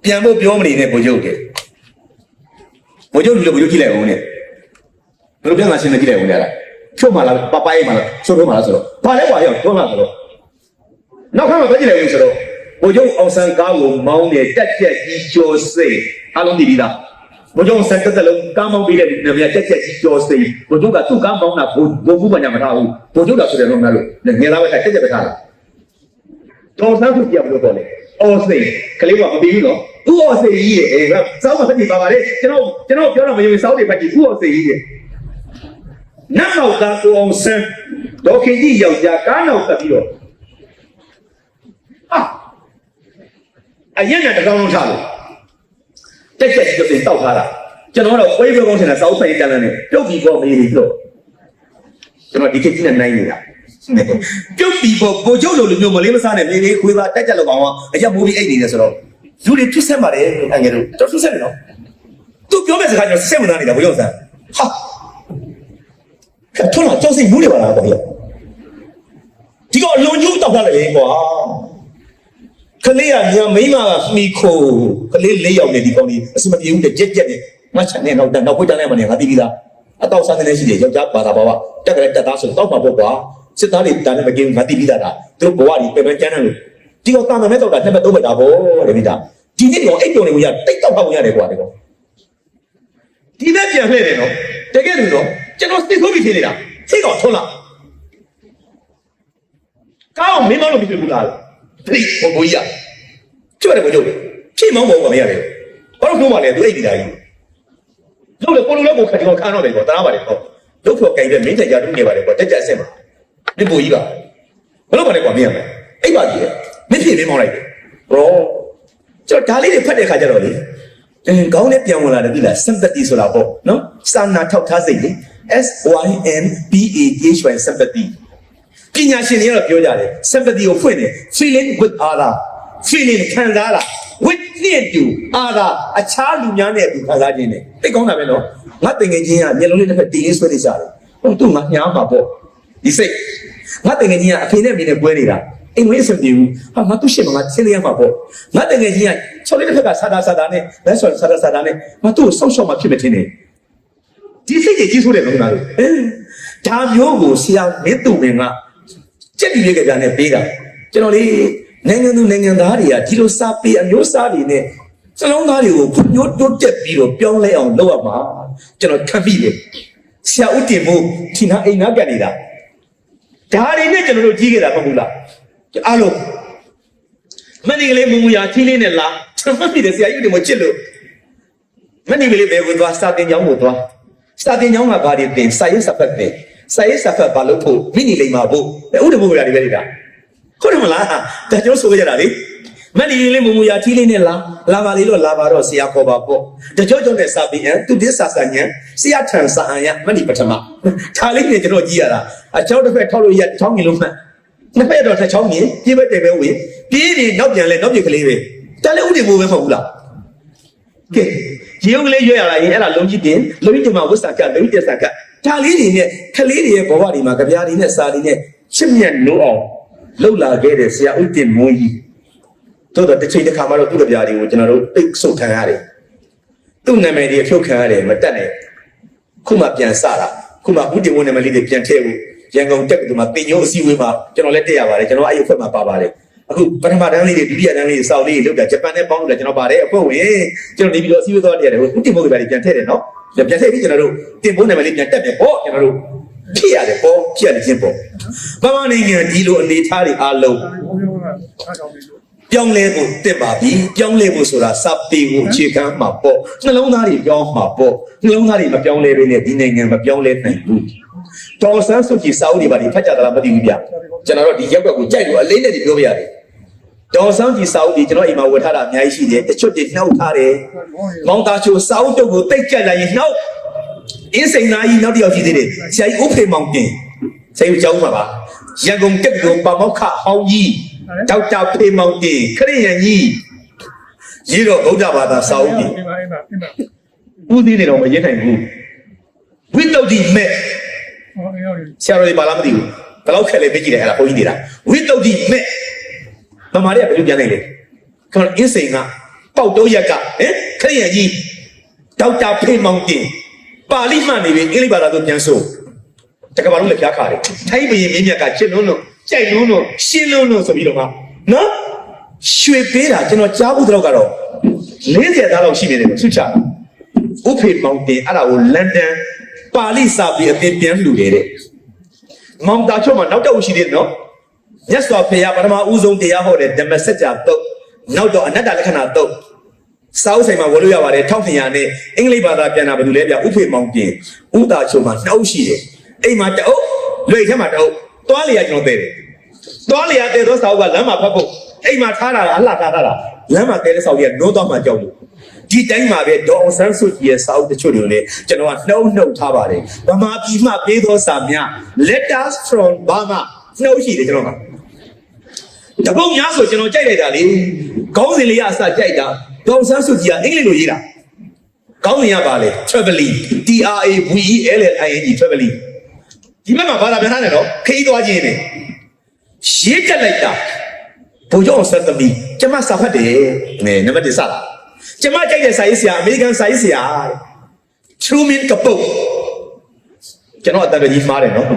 A: ပြန်ဖို့ပြောမနေနဲ့ဘိုလ်ချုပ်တယ်ဘိုလ်ချုပ်လူလည်းဘိုလ်ချုပ်ကြည့်လိုက်အောင်နဲ့ဘယ်လိုပြန်လာရှင်းနေကြည့်လိုက်အောင်လားဖြုတ်မှလားပပိုင်မှလားဆိုတော့မှလားဆိုတော့ဘာလဲကွာရောက်ထွန်းလှဆိုတော့နောက်ခါမှပဲကြည့်လိုက်အောင်ဆိုတော့ဘိုလ်ချုပ်အောင်ဆန်းကားကိုမောင်းတဲ့တက်ချက်ကြီးကျော်စိတ်အားလုံးသိပြီလားဘိုလ်ချုပ်ဆန်းတက်လုံးကားမောင်းပြီးတဲ့နေရာတက်ချက်ကြီးကျော်စိတ်ဘိုလ်ချုပ်ကသူ့ကားမောင်းတာဘိုလ်ဘူးမညာမထားဘူးဘိုလ်ချုပ်ကဆိုတယ်တော့ငါလို့ငယ်သားပဲတက်ချက်ပဲထားတာတော်ဆန်းသူပြဘလို့တော့လေအော်စိတ်ကလေးကမပြီးဘူးနော်သူ့အော်စိတ်ကြီးရဲ့ငါစောင်းမဖက်ကြည့်ပါပါလေကျွန်တော်ပြောတာမယုံစောင်းတွေဖက်ကြည့်သူ့အော်စိတ်ကြီးရဲ့နောက်သားကိုအောင်ဆန်းဒေါခင်ကြီးယောက်ျားကားနောက်တက်ပြီးတော့အရင်ကတကောင်လုံးထားလို့တက်ချက်ကြီးပြင်တောက်ထားတာကျွန်တော်ကတော့ဝိဘကောင်းစင်တာစောက်ဆိုင်တန်းတန်းနဲ့ပြုတ်ပြီးပေါ်မေးပြီးတော့ကျွန်တော်ဒီခေတ်ကြီးနဲ့နိုင်နေတာပြုတ်ပြီးပေါ်ပိုကျုပ်လိုလူမျိုးမလေးမစားနဲ့မေးလေးခွေးသားတက်ချက်လောက်အောင်အရက်မိုးပြီးအိတ်နေတယ်ဆိုတော့လူတွေထွတ်ဆက်ပါတယ်အငယ်တို့တော်ထွတ်ဆက်နေနော်သူပြောမဲ့စကားကျွန်တော်ဆက်မနာနေတာဘုရားဆန်းဟာထွန်းလာကြောက်စိတ်ဘူးတွေပါလားဗျာဒီကောင်လုံကျူးတောက်ထားတယ်ကွာကလေးကညာမိမကမှီခိုကလေး၄ယောက်နဲ့ဒီကောင်ကြီးအစမပြေဘူးတဲ့ကြက်ကြက်နဲ့မချန်နဲ့နောက်ဖွေးတန်းနဲ့မနေငါသိပြီလားအတော့စားနေရှိတယ်ယောက်ျားပါတာပါတက်ကလေးတက်သားဆိုတောက်ပါပေါ့ကွာစစ်သားတွေတန်းနဲ့မကင်းငါသိပြီလားသူတို့ဘဝကြီးပဲပဲကျန်းတယ်လို့ဒီကောင်တာမဲတော့တာနှစ်ပတ်သုံးပတ်တာပေါ့တဲ့မိသားဒီနေ့ကောင်အိတ်ပြုံနေကိုရတိတ်တောက်ပေါက်ရတယ်ကွာဒီကောင်ဒီဘက်ပြန်လှည့်တယ်နော်တကယ်လို့နော်ကျွန်တော်စစ်ဆိုးပြီးထင်နေတာစိတ်ကောင်ထွန်းလာကောင်းမင်းမလို့မဖြစ်ဘူးလားတိတ်ဘိုးကြီးရကျတယ်ဘိုးချုပ်ဖြည့်မောင်းပေါ်ကမရတယ်ဘာလို့ပြောမှလဲသူအိတ်နေတာကြီးလို့လေကိုလိုလည်းကိုခတ်တော့ခန်းတော့တယ်ကွာတနာပါတယ်ပေါ့လုတ်ဖို့ကြိုင်တဲ့မင်းတက်ကြတူးနေပါတယ်ကွာတက်ကြအစ်စ်မှာဒီဘိုးကြီးပါဘယ်လိုမှလည်းကွာမင်းရမယ်အိတ်ပါကြီးမင်းဖြည့်မင်းမောင်းလိုက်တယ်ဘရော ကျွန်တော်ဒါလေးတွေဖတ်တဲ့ခါကျတော့လေခေါင်းနဲ့ပြောင်းဝင်လာတယ်ပြီလား sympathy ဆိုတာပေါ့နော်စာနာထောက်ထားစိတ်လေ SYMPATHY sympathy ပညာရှင်တွေကတော့ပြောကြတယ် sympathy ကိုဖွင့်တယ် feeling with other feeling ခံစားတာ with နဲ့တူ other အခြားလူများနဲ့တူခံစားခြင်းနဲ့သိကောင်းတာပဲနော်ငါတင်ငယ်ချင်းကမျက်လုံးလေးတစ်ဖက်တီးလေးဆွဲနေကြတယ်ဟုတ်သူ့ငါညားမှာပေါ့ဒီစိတ်ငါတင်ငယ်ချင်းကအဖေနဲ့အမေနဲ့ပွဲနေတာအိမ်မင်းစံပြူဟာငါသူ့ရှေ့မှာငါဆင်းရမှာပေါ့ငါတင်ငယ်ချင်းကချော်လေးတစ်ဖက်ကစာတာနဲ့လက်ဆော်စာတာနဲ့ငါသူ့ကိုစောင့်ရှောက်မှဖြစ်မယ်ထင်တယ်ဒီစိတ်ကြီးဆိုးတယ်လို့ပြောတာဒါမျိုးကိုဆရာမင်းသူမင်းကကြက်ပြီးကြကြနဲ့ပေးတာကျွန်တော်လေးနိုင်ငံသူနိုင်ငံသားတွေကဒီလိုစာပေအမျိုးစားတွေနဲ့စလုံးသားတွေကိုဖွညိုးတိုးတက်ပြီးတော့ပြောင်းလဲအောင်လုပ်ရမှာကျွန်တော်ခံပြီးတယ်ဆရာဦးတင်မို့ဒီနာအိမ်နာကပ်နေတာဒါတွေနဲ့ကျွန်တော်တို့ကြီးခဲ့တာမဟုတ်ဘူးလားအားလုံးမနေ့ကလေးမူမူရာထီးလေးနဲ့လာကျွန်တော်မှတ်ပြီးတယ်ဆရာဦးတင်မို့ချစ်လို့မနေ့ကလေးဘယ်ကိုသွားစာတင်ကျောင်းကိုသွားစာတင်ကျောင်းကဘာတွေတင်စာရေးစာဖတ်တင်စာရေးစာဖတ်ဘာလို့ဖို့မိနီလိမ္မာဖို့ဦးတင်မို့ရာတွေပဲနေတာဟုတ်တယ်မလားဒါကျွန်တော်ဆိုကြတာလေမနေ့ကလေးမူမူရာထီးလေးနဲ့လာပါလေလို့လာပါတော့ဆရာခေါ်ပါပေါ့တကြောကြောနဲ့စာပြီးရင်သူဒီစာညံဆရာထန်စာအရမနေ့ပထမဒါလေးနဲ့ကျွန်တော်ကြည့်ရတာအချောင်းတစ်ဖက်ထောက်လို့ရချောင်းကြီးလုံးမှတ်နှစ်ဖက်တော့တစ်ချောင်းကြီးပြေးပဲတယ်ပဲဝင်ပြေးနေနောက်ပြန်လဲနောက်ပြကလေးပဲတလည်းဥတွေမို့ပဲမဟုတ်ဘူးလားကဲရေုပ်ကလေးရွရလာရင်အဲ့ဒါလုံးကြီးတင်လုံးကြီးတင်မှာဝတ်စာကလုံးကြီးတက်စာကဒါလေးတွေနဲ့ခလေးတွေရဲ့ဘဝတွေမှာကြပြားတွေနဲ့စာတွေနဲ့ချစ်မြတ်လို့အောင်လှုပ်လာခဲ့တဲ့ဆရာဦးတင်မိုးကြီးတို့တော့တစ်ချိန်တစ်ခါမှတော့သူ့ကြပြားတွေကိုကျွန်တော်တို့တိတ်ဆုတ်ခံရတယ်သူ့နာမည်တွေဖြုတ်ခံရတယ်မတက်နဲ့ခုမှပြန်စတာခုမှဦးတင်မိုးနာမည်လေးတွေပြန်ထည့်ဖို့ရန်ကုန်တက်ကတူမှာပင်ညိုးအစည်းအဝေးမှာကျွန်တော်လည်းတက်ရပါတယ်ကျွန်တော်အဲ့ဒီအဖွဲ့မှာပါပါတယ်အခုပထမတန်းလေးတွေဒုတိယတန်းလေးတွေစောက်လေးတွေလုပ်တာဂျပန်နဲ့ပေါင်းလို့ကျွန်တော်ပါတယ်အဖွဲ့ဝင်ကျွန်တော်နေပြီးတော့အစည်းအဝေးသွားရတယ်ဦးတင်မိုးကြပြားတွေပြန်ထည့်တယ်နော်ပြန်ထည့်ပြီးကျွန်တော်တို့တင်မိုးနာမည်လေးပြန်တက်တယ်ပေါ့ကျွန်တော်တို့ဖြစ်ရတယ်ပေါ့ဖြစ်ရခြင်းပေါ့ဘာမှနိုင်ငံဒီလိုအနေထားတွေအားလုံးပြောင်းလဲဖို့တက်ပါပြီပြောင်းလဲဖို့ဆိုတာစပေကိုအခြေခံမှာပေါ့နှလုံးသားတွေပြောင်းမှာပေါ့နှလုံးသားတွေမပြောင်းလဲဘဲနဲ့ဒီနိုင်ငံမပြောင်းလဲနိုင်ဘူးတော်ဆန်းစုကြည်စာအုပ်တွေပါဒီဖတ်ကြတာလားမသိဘူးဗျကျွန်တော်တို့ဒီရက်ွက်ကိုကြိုက်လို့အလေးနဲ့ဒီပြောပြရတယ်တော်ဆန်းကြည်စာအုပ်တွေကျွန်တော်အိမ်မှာဝယ်ထားတာအများကြီးရှိတယ်တချို့တွေနှောက်ထားတယ်မောင်သားချိုစာအုပ်တုပ်ကိုတိတ်ကြက်လိုက်ရင်နှောက်အင်းစိန်သားကြီးနောက်တစ်ယောက်ရှိသေးတယ်ဆရာကြီးဦးဖေမောင်တင်ဆရာကြီးကျောင်းမှာပါရန်ကုန်တက်ကတော်ပါမောက္ခဟောင်းကြီးဒေါက်တာဖေမောင်တင်ခရစ်ယာန်ကြီးရေးတော့ဗုဒ္ဓဘာသာစာအုပ်တွေဦးသေးတယ်တော့မရေးနိုင်ဘူးဝိတ္တုတ်တိမဲ့ဆရာတော်တွေပါလားမသိဘူးဘယ်လောက်ခက်လဲမေးကြည့်တယ်အဲ့ဒါဘုန်းကြီးနေတာဝိတ္တုတ်တိမဲ့မမလေးကဘယ်လိုပြန်နိုင်လဲကျွန်တော်အင်းစိန်ကပေါက်တော့ရက်ကခရစ်ယာန်ကြီးဒေါက်တာဖေမောင်တင်ပါဠိမှန်နေပြီအင်္ဂလိပ်ဘာသာဆိုပြန်ဆိုတကဘာလို့လက်ပြားခါတယ်ထိုင်းဘရင်မင်းမြတ်ကချစ်လုံးလို့ကြိုက်လုံးလို့ရှင်းလုံးလို့ဆိုပြီးတော့မှနော်ရွှေပေးတာကျွန်တော်ကြားဘူးတော့ကတော့40သားလောက်ရှိနေတယ်လို့ဆုချဥဖေမောင်တင်အဲ့ဒါကိုလန်ဒန်ပါဠိစာပေအသင်ပြန်လှူတယ်တဲ့မောင်တာချုံမှာနောက်တော့ရှိသေးတယ်နော်မြတ်စွာဘုရားပထမဦးဆုံးတရားဟောတဲ့ဓမ္မစကြာတုတ်နောက်တော့အနတ္တလက္ခဏာတုတ်စာအုပ်ဆိုင်မှာဝယ်လို့ရပါတယ်1200နဲ့အင်္ဂလိပ်ဘာသာပြန်တာဘယ်လိုလဲဗျဥဖေမောင်တင်ဥတာချုံမှာနှောက်ရှိတယ်အိမ်မှာတအုပ်လွေထဲမှာတအုပ်သွားလျာကျွန်တော်တဲတယ်သွားလျာတဲသောစာအုပ်ကလမ်းမှာဖတ်ဖို့အိမ်မှာထားတာအလှထားတာလမ်းမှာတဲတဲ့စာအုပ်ကြီးကနိုးသွားမှကြောက်လို့ဒီတိုင်းမှာပဲဒေါ်အောင်ဆန်းစုကြည်ရဲ့စာအုပ်တချို့တွေလည်းကျွန်တော်ကနှုတ်ထားပါတယ်ဗမာပြည်မှပေးသောစာများ letters from Burma နှုတ်ရှိတယ်ကျွန်တော်ကတပုတ်များဆိုကျွန်တော်ကြိုက်လိုက်တာလေခေါင်းစဉ်လေးကအစကြိုက်တာဒေါ်အောင်ဆန်းစုကြည်ကအင်္ဂလိပ်လိုရေးတာခေါင်းစဉ်ကပါလေ traveling TRAVELLING traveling ဒီဘက်မှာဘာသာပြန်ထားတယ်နော်ခရီးသွားခြင်းနဲ့ရေးတက်လိုက်တာဘုံကျောင်းဆက်သမီးကျမစာဖတ်တယ်နံပါတ်1စတာကျမကြိုက်တဲ့စာရေးဆရာအမေရိကန်စာရေးဆရာTruman Capoteကျွန်တော်အတန်ကြီးမှားတယ်နော်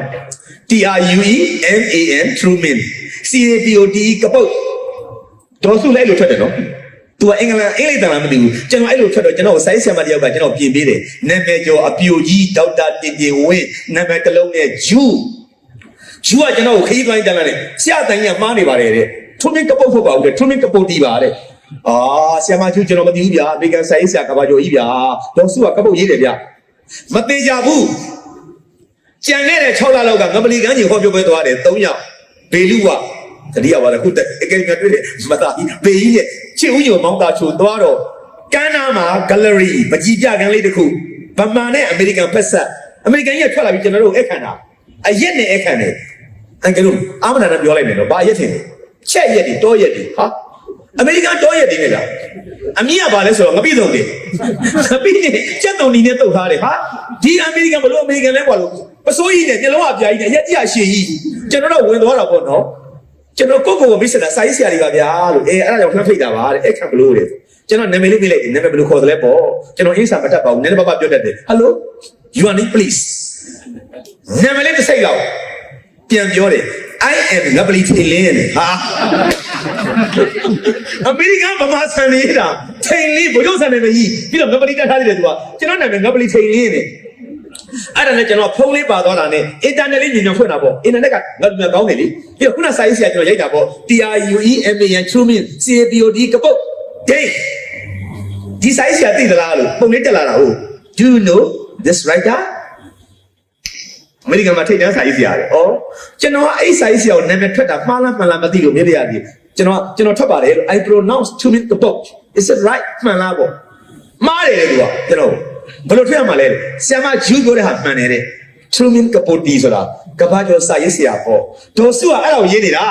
A: TRUEMAN Truman CAPOTE Capote ဒေါ်စုလည်းအဲ့လိုထွက်တယ်နော်သူကအင်္ဂလိပ်တန်လားမသိဘူးကျွန်တော်အဲ့လိုထွက်တော့ကျွန်တော်စာရေးဆရာမတယောက်ကကျွန်တော်ပြင်ပေးတယ်နာမည်ကျော်အပြိုကြီးဒေါက်တာတင်တင်ဝင်းနာမည်တစ်လုံးနဲ့ဂျူးကကျွန်တော်ကိုခရီးသွားတန်းလာတယ်ဆရာတိုင်ကမှားနေပါတယ်တဲ့Truman Capoteဖို့ပါဦးတဲ့Truman Capoteတီးပါတဲ့ဆရာမကျူးကျွန်တော်မသိဘူးဗျာအမေရိကန်စာရေးဆရာကဘာကျော်ကြီးဗျာဒေါ်စုကကပုတ်ရေးတယ်ဗျမသေးကြဘူးကြံခဲ့တဲ့6လလောက်ကငပလီကန်းကြီးဟောပြောပွဲသွားတယ်3ယောက်ဘေလူက တတိယပါလားခုအကယ်၍တွေ့တယ်မသားကြီးပေကြီးရဲ့ချစ်ဦးညိုမောင်းသားချိုသွားတော့ကမ်းနားမှာ gallery ပကြီးပြကန်းလေးတစ်ခုဗမာနဲ့အမေရိကန်ဖက်ဆက်အမေရိကန်ကြီးထွက်လာပြီးကျွန်တော်တို့အခန့်တာအရက်နဲ့အခန့်တယ်အန်ကယ်လို့အာမနာနဲ့ပြောလိုက်မယ်နော်ဘာအရက်ထင်လဲချက်ရက်တွေတောရက်တွေဟာအမေရိကန်တောရက်တွေနဲ့လားအမြင့်ကဘာလဲဆိုတော့ငပိဆုံးတွေငပိနဲ့စက်တုံနီနဲ့တုတ်ထားတယ်ဟာဒီအမေရိကန်ဘလို့အမေရိကန်လဲကွာလို့ပစိုးကြီးနဲ့ညလုံးအပြားကြီးနဲ့ရက်ကြီးအရှည်ကြီးကျွန်တော်တို့ဝင်သွားတာပေါ့နော်ကျွန်တော်ကိုမိတ်ဆက်တာစာရေးဆရာတွေပါဗျာလို့အဲ့ဒါကြောင့်လှမ်းဖိတ်တာပါတဲ့အခန့်ဘလို့တဲ့ကျွန်တော်နာမည်လေးပြလိုက်တယ်နာမည်ဘယ်လိုခေါ်သလဲပေါ့ကျွန်တော်အင်းစာမတတ်ပါဘူးနည်းနည်းပါးပါးပြောတတ်တယ် hello your name please နာမည်လေးတစ်စိတ်လောက်ပြန်ပြောတယ် I am ငပလီထေလင်းဟာအမေရိကန်ဗမာဆန်နေတာထေလင်းဘုရုပ်ဆန်နေပြီပြီးတော့ငပလီတက်ထားတယ်သူကကျွန်တော်နာမည်ငပလီထေလင်းနေအဲ့ဒါနဲ့ကျွန်တော်ဖုန်းလေးပါသွားတာနဲ့ internet လေးညွှန်ဖွင့်တာပေါ့ internet ကငါကောင်းတယ်လေပြီးတော့ခုနစာရေးဆရာကျွန်တော်ရိုက်တာပေါ့ TRUEMAN Truman CAPOD ကပုတ်ဒိတ်ဒီစာရေးဆရာသိသလားလို့ပုံလေးတက်လာတာဟုတ် Do you know this writer အမေရိကန်မှာထိတ်တန်းစာရေးဆရာလေဩကျွန်တော်အဲ့စာရေးဆရာကိုနာမည်ထွက်တာမှားလားမှန်လားမသိလို့မြေပြရတယ်ကျွန်တော်ထွက်ပါတယ်လို့ I pronounce Truman the book is it right မှန်လားပေါ့မှားတယ်လေသူကကျွန်တော်ဘယ်လိုထွက်ရမှာလဲဆရာမဂျူးပြောတဲ့ဟာမှန်တယ်တဲ့ Truman Capote ဆိုတာကဘာကျော်စာရေးဆရာပေါ့ဒေါ်စုကအဲ့ဒါကိုရေးနေတာ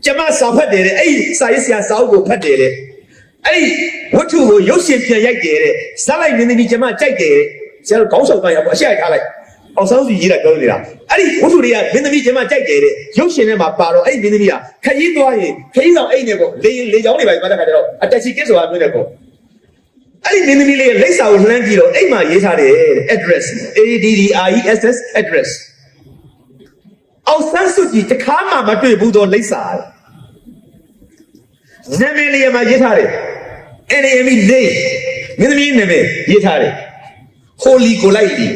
A: ကျမစာဖတ်တယ်တဲ့အဲ့စာရေးဆရာစာအုပ်ကိုဖတ်တယ်တဲ့အဲ့ဝတ္ထုကိုရုပ်ရှင်ပြန်ရိုက်တယ်တဲ့ဇာတ်လိုက်မင်းသမီးကျမကြိုက်တယ်ဆရာတို့ခေါင်းဆောင်တိုင်းအရှက်ထားလိုက်အောင်ဆောင်စီရေးတာပြောနေတာအဲ့ဒီဝတ္ထုတွေကမင်းသမီးကျမကြိုက်တယ်တဲ့ရုပ်ရှင်ထဲမှာပါတော့အဲ့ဒီမင်းသမီးကခရီးသွားရင်ခရီးဆောင်အိတ်နဲ့ပေါ့လေချောင်းတွေပဲပတ်တဲ့ခါကျတော့အတက်စီကစ်ဆိုတာမျိုးနဲ့ပေါ့အဲ့ဒီမင်းသမီးလေးရဲ့လိပ်စာကိုလှမ်းကြည့်တော့အိမ်မှာရေးထားတယ် address ADDRESS address အောင်ဆန်းစုကြည်တခါမှမတွေ့ဘူးတော့လိပ်စာနာမည်လေးမှာရေးထားတယ် NAME name မင်းသမီးနာမည်ရေးထားတယ် Holy Golightly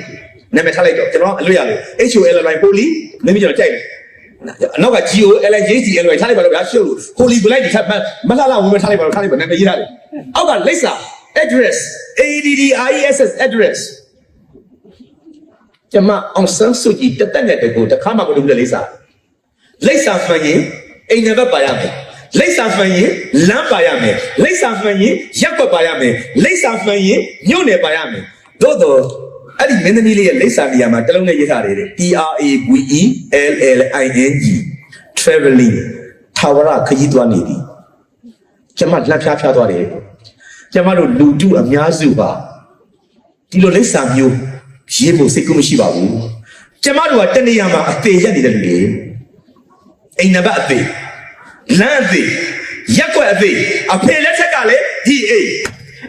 A: နာမည်ထားလိုက်တော့ကျွန်တော်အလွတ်ရလို့ HOLY Holy မင်းမကျွန်တော်ကြိုက်တယ်အနောက်က GOLJTLY ထားလိုက်ပါတော့ဗျာရှုပ်လို့ Holy Golightly ထားမလှလှဝင်ထားလိုက်ပါတော့ထားလိုက်ပါနာမည်ရေးထားတယ်အောက်ကလိပ်စာ address ADDRESS address ကျမအောင်ဆန်းစုကြည်တက်တဲ့တကူတခါမှမလုပ်တဲ့လိပ်စာမှန်ရင်အိမ်နံပါတ်ပါရမယ်လိပ်စာမှန်ရင်လမ်းပါရမယ်လိပ်စာမှန်ရင်ရက်ွက်ပါရမယ်လိပ်စာမှန်ရင်မြို့နယ်ပါရမယ်သို့တော့အဲ့ဒီမင်းသမီးလေးရဲ့လိပ်စာနေရာမှာတလုံးနဲ့ရေးထားတယ်တဲ့ TRAVELLING traveling ထာဝရခရီးသွားနေသည်ကျမလှမ်းဖြားသွားတယ်ကျမတို့လူတုအများစုပါဒီလိုလိပ်စာမျိုးရေးဖို့စိတ်ကူးမရှိပါဘူးကျမတို့ကတနေရာမှာအသေးရက်နေတဲ့လူတွေအိမ်နံပါတ်အသေးလမ်းအသေးရက်ွက်အသေးအဖေလက်ထက်ကလည်း DA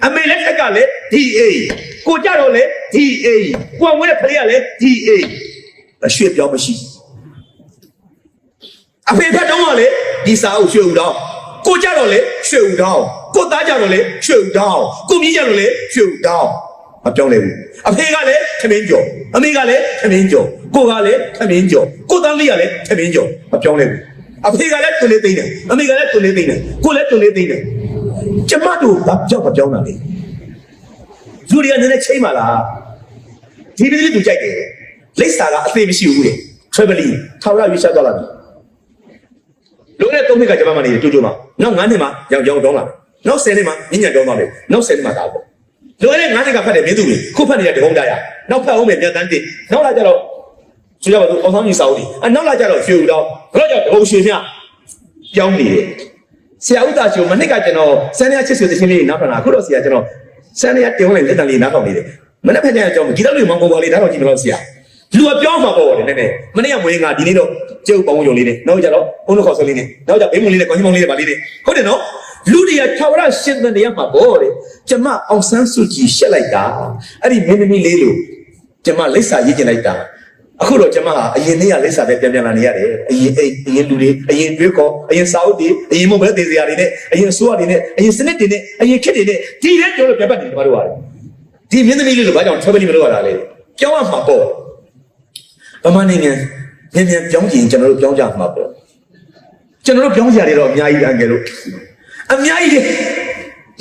A: အမေလက်ထက်ကလည်း DA ကိုကြတော့လည်း DA ကိုဝဲတဲ့ဖလေးကလည်း DA အရွှေ့ပြောင်းမရှိအဖေဖက်တော့လည်းဒီစာအုပ်ရွှေဦးတော့ကိုကြတော့လေရွှေဦးတောင်းကိုသားကြတော့လေရွှေဦးတောင်းကိုမြည်ကြတော့လေရွှေဦးတောင်းမပြောင်းလဲဘူးအဖေကလည်းထမင်းကြော်အမေကလည်းထမင်းကြော်ကိုကလည်းထမင်းကြော်ကိုသားလေးကလည်းထမင်းကြော်မပြောင်းလဲဘူးအဖေကလည်းတွလေးသိနေအမေကလည်းတွလေးသိနေကိုလည်းတွလေးသိနေကျမတို့ဘာကြောက်မပြောင်းတာလဲလူတွေကနည်းနည်းချိန်ပါလားဒီပြည်သူကြိုက်တယ်လိပ်စာကအသေးမရှိဘူးလေ traveling ထောက်ရရွေးချသွားလာပြီလုံးနဲ့3နှစ်ကကျမမနေတယ်ကြိုးမှာနောက်9နှစ်မှာရောင်တောင်းလာနောက်10နှစ်မှာညညတောင်းသွားတယ်နောက်10နှစ်မှာဒါပေါ့လုံးနဲ့9နှစ်ကဖတ်တယ်မင်းသူတွေခုဖတ်နေတဲ့တကုန်းတရားနောက်ဖတ်အောင်မယ်ပြန်တန်းတစ်နောက်လာကြတော့ဆိုရပါစို့အောင်ဆောင်ကြီးစာအုပ်တွေနောက်လာကြတော့ရွှေဦးတော့ဘယ်တော့ကြောင့်တကုန်းရွှေမြပြောင်းနေတယ်ဆရာဥဒ္ဒါချိုမနှစ်ကကျွန်တော်စန်းရချစ်ဆွေသချင်းလေးနောက်ထပ်လာအခုတော့ဆရာကျွန်တော်စန်းရတင်ဝင်လက်တန်လေးနားထောင်နေတယ်မနေ့ဖက်ကျရင်ကျွန်တော်ဂီတလူမောင်ကိုပါလေးနားထောင်ကြည့်မလို့ဆရာလူကပြောင်းမှာပေါ့တယ်နည်းနည်းမနေ့ကမွေးငါဒီနေ့တော့ကျုပ်ပေါင်းရုံလေးနဲ့နောက်ကြတော့ဘုန်းတော်ခေါ်ဆိုလေးနဲ့နောက်ကြဘေးမုံလေးနဲ့ကောင်းကြီးမောင်လေးနဲ့ပါလေးနဲ့ဟုတ်တယ်နော်လူတွေကထာဝရရှင်သန်တရားမှာပေါ့တယ်ကျမအောင်ဆန်းစုကြည်ရှက်လိုက်တာအဲ့ဒီမင်းသမီးလေးလို့ကျမလိပ်စာရေးကျင်လိုက်တာအခုတော့ကျမဟာအရင်နေ့ကလိပ်စာပဲပြန်လာနေရတယ်အရင်လူတွေအရင်တွေးခေါ်အရင်စာအုပ်တွေအရင်မုံပဲသေးစရာတွေနဲ့အရင်ဆိုးရတွေနဲ့အရင်စနစ်တွေနဲ့အရင်ခက်တွေနဲ့ဒီလည်းပြောလို့ပြပတ်တယ်ကျမတို့ကဒီမင်းသမီးလေးလို့ဘာကြောင့် traveling မလုပ်ရတာလဲပြောင်းရမှာပေါ့ဗမာနိုင်ငံမြန်ပြောင်းကြည့်ကျွန်တော်တို့ပြောင်းကြမှာပေါ့ကျွန်တော်တို့ပြောင်းကြရတယ်တော့အများကြီးအငယ်လို့အများကြီး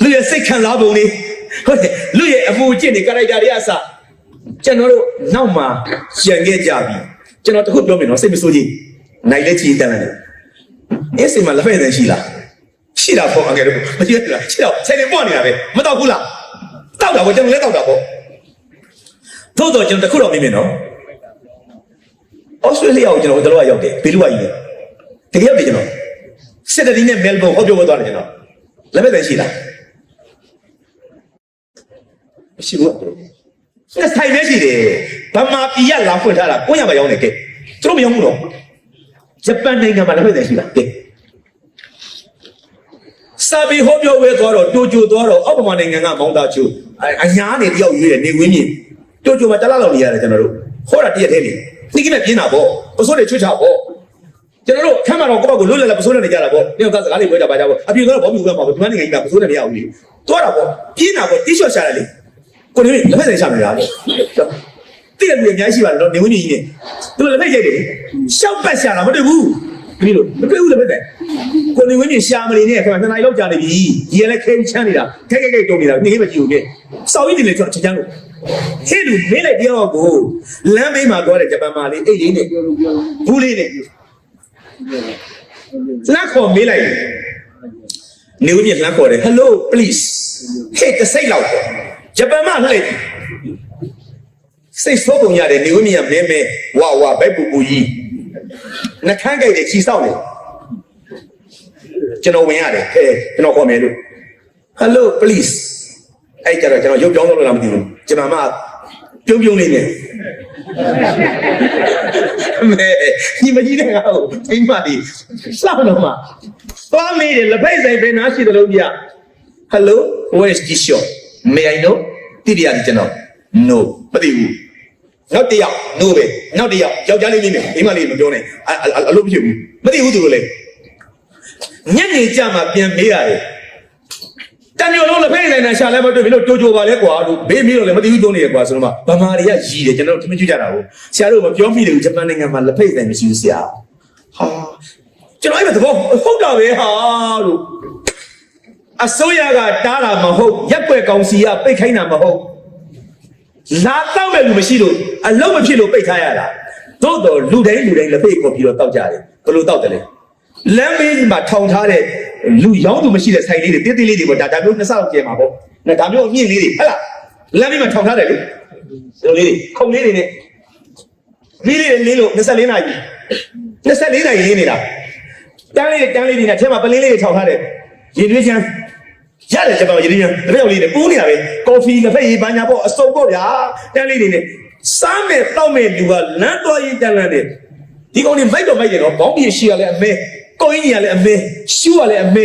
A: လူရဲ့စိတ်ခံစားပုံလေးဟုတ်တယ်လူရဲ့အမှုအကျင့်တွေ character တွေအစကျွန်တော်တို့နောက်မှာရန်ခဲ့ကြပြီကျွန်တော်တခုပြောမယ်နော်စိတ်မဆိုးကြီးနိုင်လက်ချီတန်းတယ် အင်းစင်မှာလက်ဖက်ဆိုင်ရှိလားရှိတာပေါ့အငယ်တို့မရှိဘူးလားရှိတော့ဆိုင်နေပေါ့နေတာပဲမတော့ဘူးလားတောက်တာပေါ့ကျွန်တော်လည်းတောက်တာပေါ့သို့တော့ကျွန်တော်တခုတော့မြင်မြင်နော်ဩစတြေးလျကိုကျွန်တော်တို့ရောက်တယ်ဘီလူဝါကြီးတကယ်ရောက်တယ်ကျွန်တော်စစ်တရီနဲ့မဲလ်ဘုန်းဟောပြောသွားတယ်ကျွန်တော်လက်ဖက်ဆိုင်ရှိလားမရှိဘူးဆက်ဆိုင်ပဲရှိတယ်ဗမာပြည်ကလာဖွင့်ထားတာကိုရမရောက်နေကဲသူတို့မရောက်ဘူးတော့ဂျပန်နိုင်ငံမှာလက်ဖက်ဆိုင်ရှိလားကဲစာပေဟောပြောဝဲသွားတော့တိုကျိုသွားတော့အောက်ဗမာနိုင်ငံကမောင်တာချိုအညာနေတယောက်ရွေးတယ်နေဝင်းမြင့်တိုကျိုမှာတလားလောက်နေရတယ်ကျွန်တော်တို့ဟောတာတရက်သေးတယ်တိကိမဲ့ပြင်းတာပေါ့ပစိုးတွေချွတ်ချပေါ့ကျွန်တော်တို့ခမ်းမှာတော့ကိုယ့်ဘက်ကိုလွတ်လပ်လပ်ပစိုးနဲ့နေကြတာပေါ့ဒီကစကားလေးပြောကြပါကြပေါ့အပြင်ကတော့ဘောမြူကမှာပေါ့ဒီမနိုင်ငံကြီးကပစိုးနဲ့မရဘူးလေသွားတာပေါ့ပြင်းတာပေါ့တိရှော့ရှာတယ်လေကိုနေလက်ဖက်ဆိုင်ရှာနေတာလေတိရလူအများကြီးရှိပါတယ်တော့နေဝင်းကြီးနေသူလက်ဖက်ရိုက်တယ်ရှောက်ပတ်ရှာတာမတွေ့ဘူးဒီလိုမတွေ့ဘူးလက်ဖက်ဆိုင်ကိုနေဝင်းကြီးရှာမနေနဲ့ခင်ဗျာနှစ်နိုင်လောက်ကြာနေပြီဒီကလည်းခဲချမ်းနေတာခဲတုံနေတာနေမကြည့်ဘူးကဲစောက်ရည်တွေလည်းကျွန်တော်ချမ်းလို့ဟဲ့လူမင်းလိုက်ပြောကိုလမ်းမေးမှာသွားတယ်ဂျပန်မှာလေးအိတ်လေးနဲ့ဘူးလေးနဲ့လက်ခေါ်မေးလိုက်နေဦးမြလှမ်းခေါ်တယ် hello please ဟဲ့တစိတ်လောက်ဂျပန်မှာလှည့်စိတ်ဆိုးပုံရတယ်နေဦးမြမဲမဲဝါဘိုက်ပူပူကြီးနှခမ်းကြိုက်တယ်ချီဆောက်နေကျွန်တော်ဝင်ရတယ်ဟဲ့ကျွန်တော်ခေါ်မယ်လို့ hello please အဲ့ကြတော့ကျွန်တော်ရုပ်ပြောင်းလို့လားမသိဘူးဂျပန်မှာပြုံးလေးနဲ့မဲညီမကြီးတဲ့ကောင်အိမ်မကြီးစောက်တော့မှသွားမေးတယ်လက်ဖက်ဆိုင်ဘယ်နာရှိသလုံးပြ hello where is this shop may I know တိရရတယ်ကျွန်တော် no မသိဘူးနောက်တစ်ယောက် no ပဲနောက်တစ်ယောက်ယောက်ျားလေးနေတယ်အိမ်မလေးမပြောနဲ့အလုပ်ဖြစ်ဘူးမသိဘူးသူတို့လေညနေကြမှာပြန်မေးရတယ်တန်မျိုးလုံးလက်ဖက်ဆိုင်နဲ့ရှာလဲမတွေ့ဘူးလို့ကြိုကြိုပါလဲကွာလို့ဘေးမီးတော့လည်းမသိဘူးတုံးနေရကွာဆိုတော့မှဗမာတွေကရည်တယ်ကျွန်တော်တို့ထမင်းကျွကြတာကိုဆရာတို့မပြောမိတယ်ဂျပန်နိုင်ငံမှာလက်ဖက်ဆိုင်မရှိဘူးဆရာဟာကျွန်တော်အဲ့ဒါဟုတ်တာပဲဟာလို့အစိုးရကတားတာမဟုတ်ရက်ွက်ကောင်စီကပိတ်ခိုင်းတာမဟုတ်လာတော့မဲ့လူမရှိလို့အလုံးမဖြစ်လို့ပိတ်ထားရတာသို့တော်လူတိုင်းလက်ဖက်ကိုပြီးတော့တောက်ကြတယ်ဘယ်လိုတောက်တယ်လဲလမ်းမေးမှာထောင်ထားတဲ့လူရောင်းသူမရှိတဲ့ဆိုင်လေးတွေတေးသေးလေးတွေပေါ့ဒါမျိုးနှစ်ဆလောက်ကျဲမှာပေါ့ဒါမျိုးအမြင့်လေးတွေဟဲ့လားလမ်းမေးမှာထောင်ထားတယ်လေဒီလေးတွေခုံလေးတွေနဲ့လေးလို့24နာရီရင်းနေတာတန်းလေးတွေနဲ့အဲမှာပလင်းလေးတွေထောင်ထားတယ်ရေသွေးချမ်းရတယ်ကျွန်တော်ရေသွေးချမ်းတစ်ယောက်လေးနဲ့ပူးနေတာပဲကော်ဖီလက်ဖက်ရည်ဘာညာပေါ့အစုံပေါ့ဗျာတန်းလေးတွေနဲ့စားမယ်တောက်မယ်လူကလမ်းတော်ရင်တန်းလန်းတယ်ဒီကောင်တွေမိုက်တော့တယ်နော်ဘောင်းပြေရှိရလဲအမဲကိုင်းကြီးကလည်းအမဲရှူးကလည်းအမဲ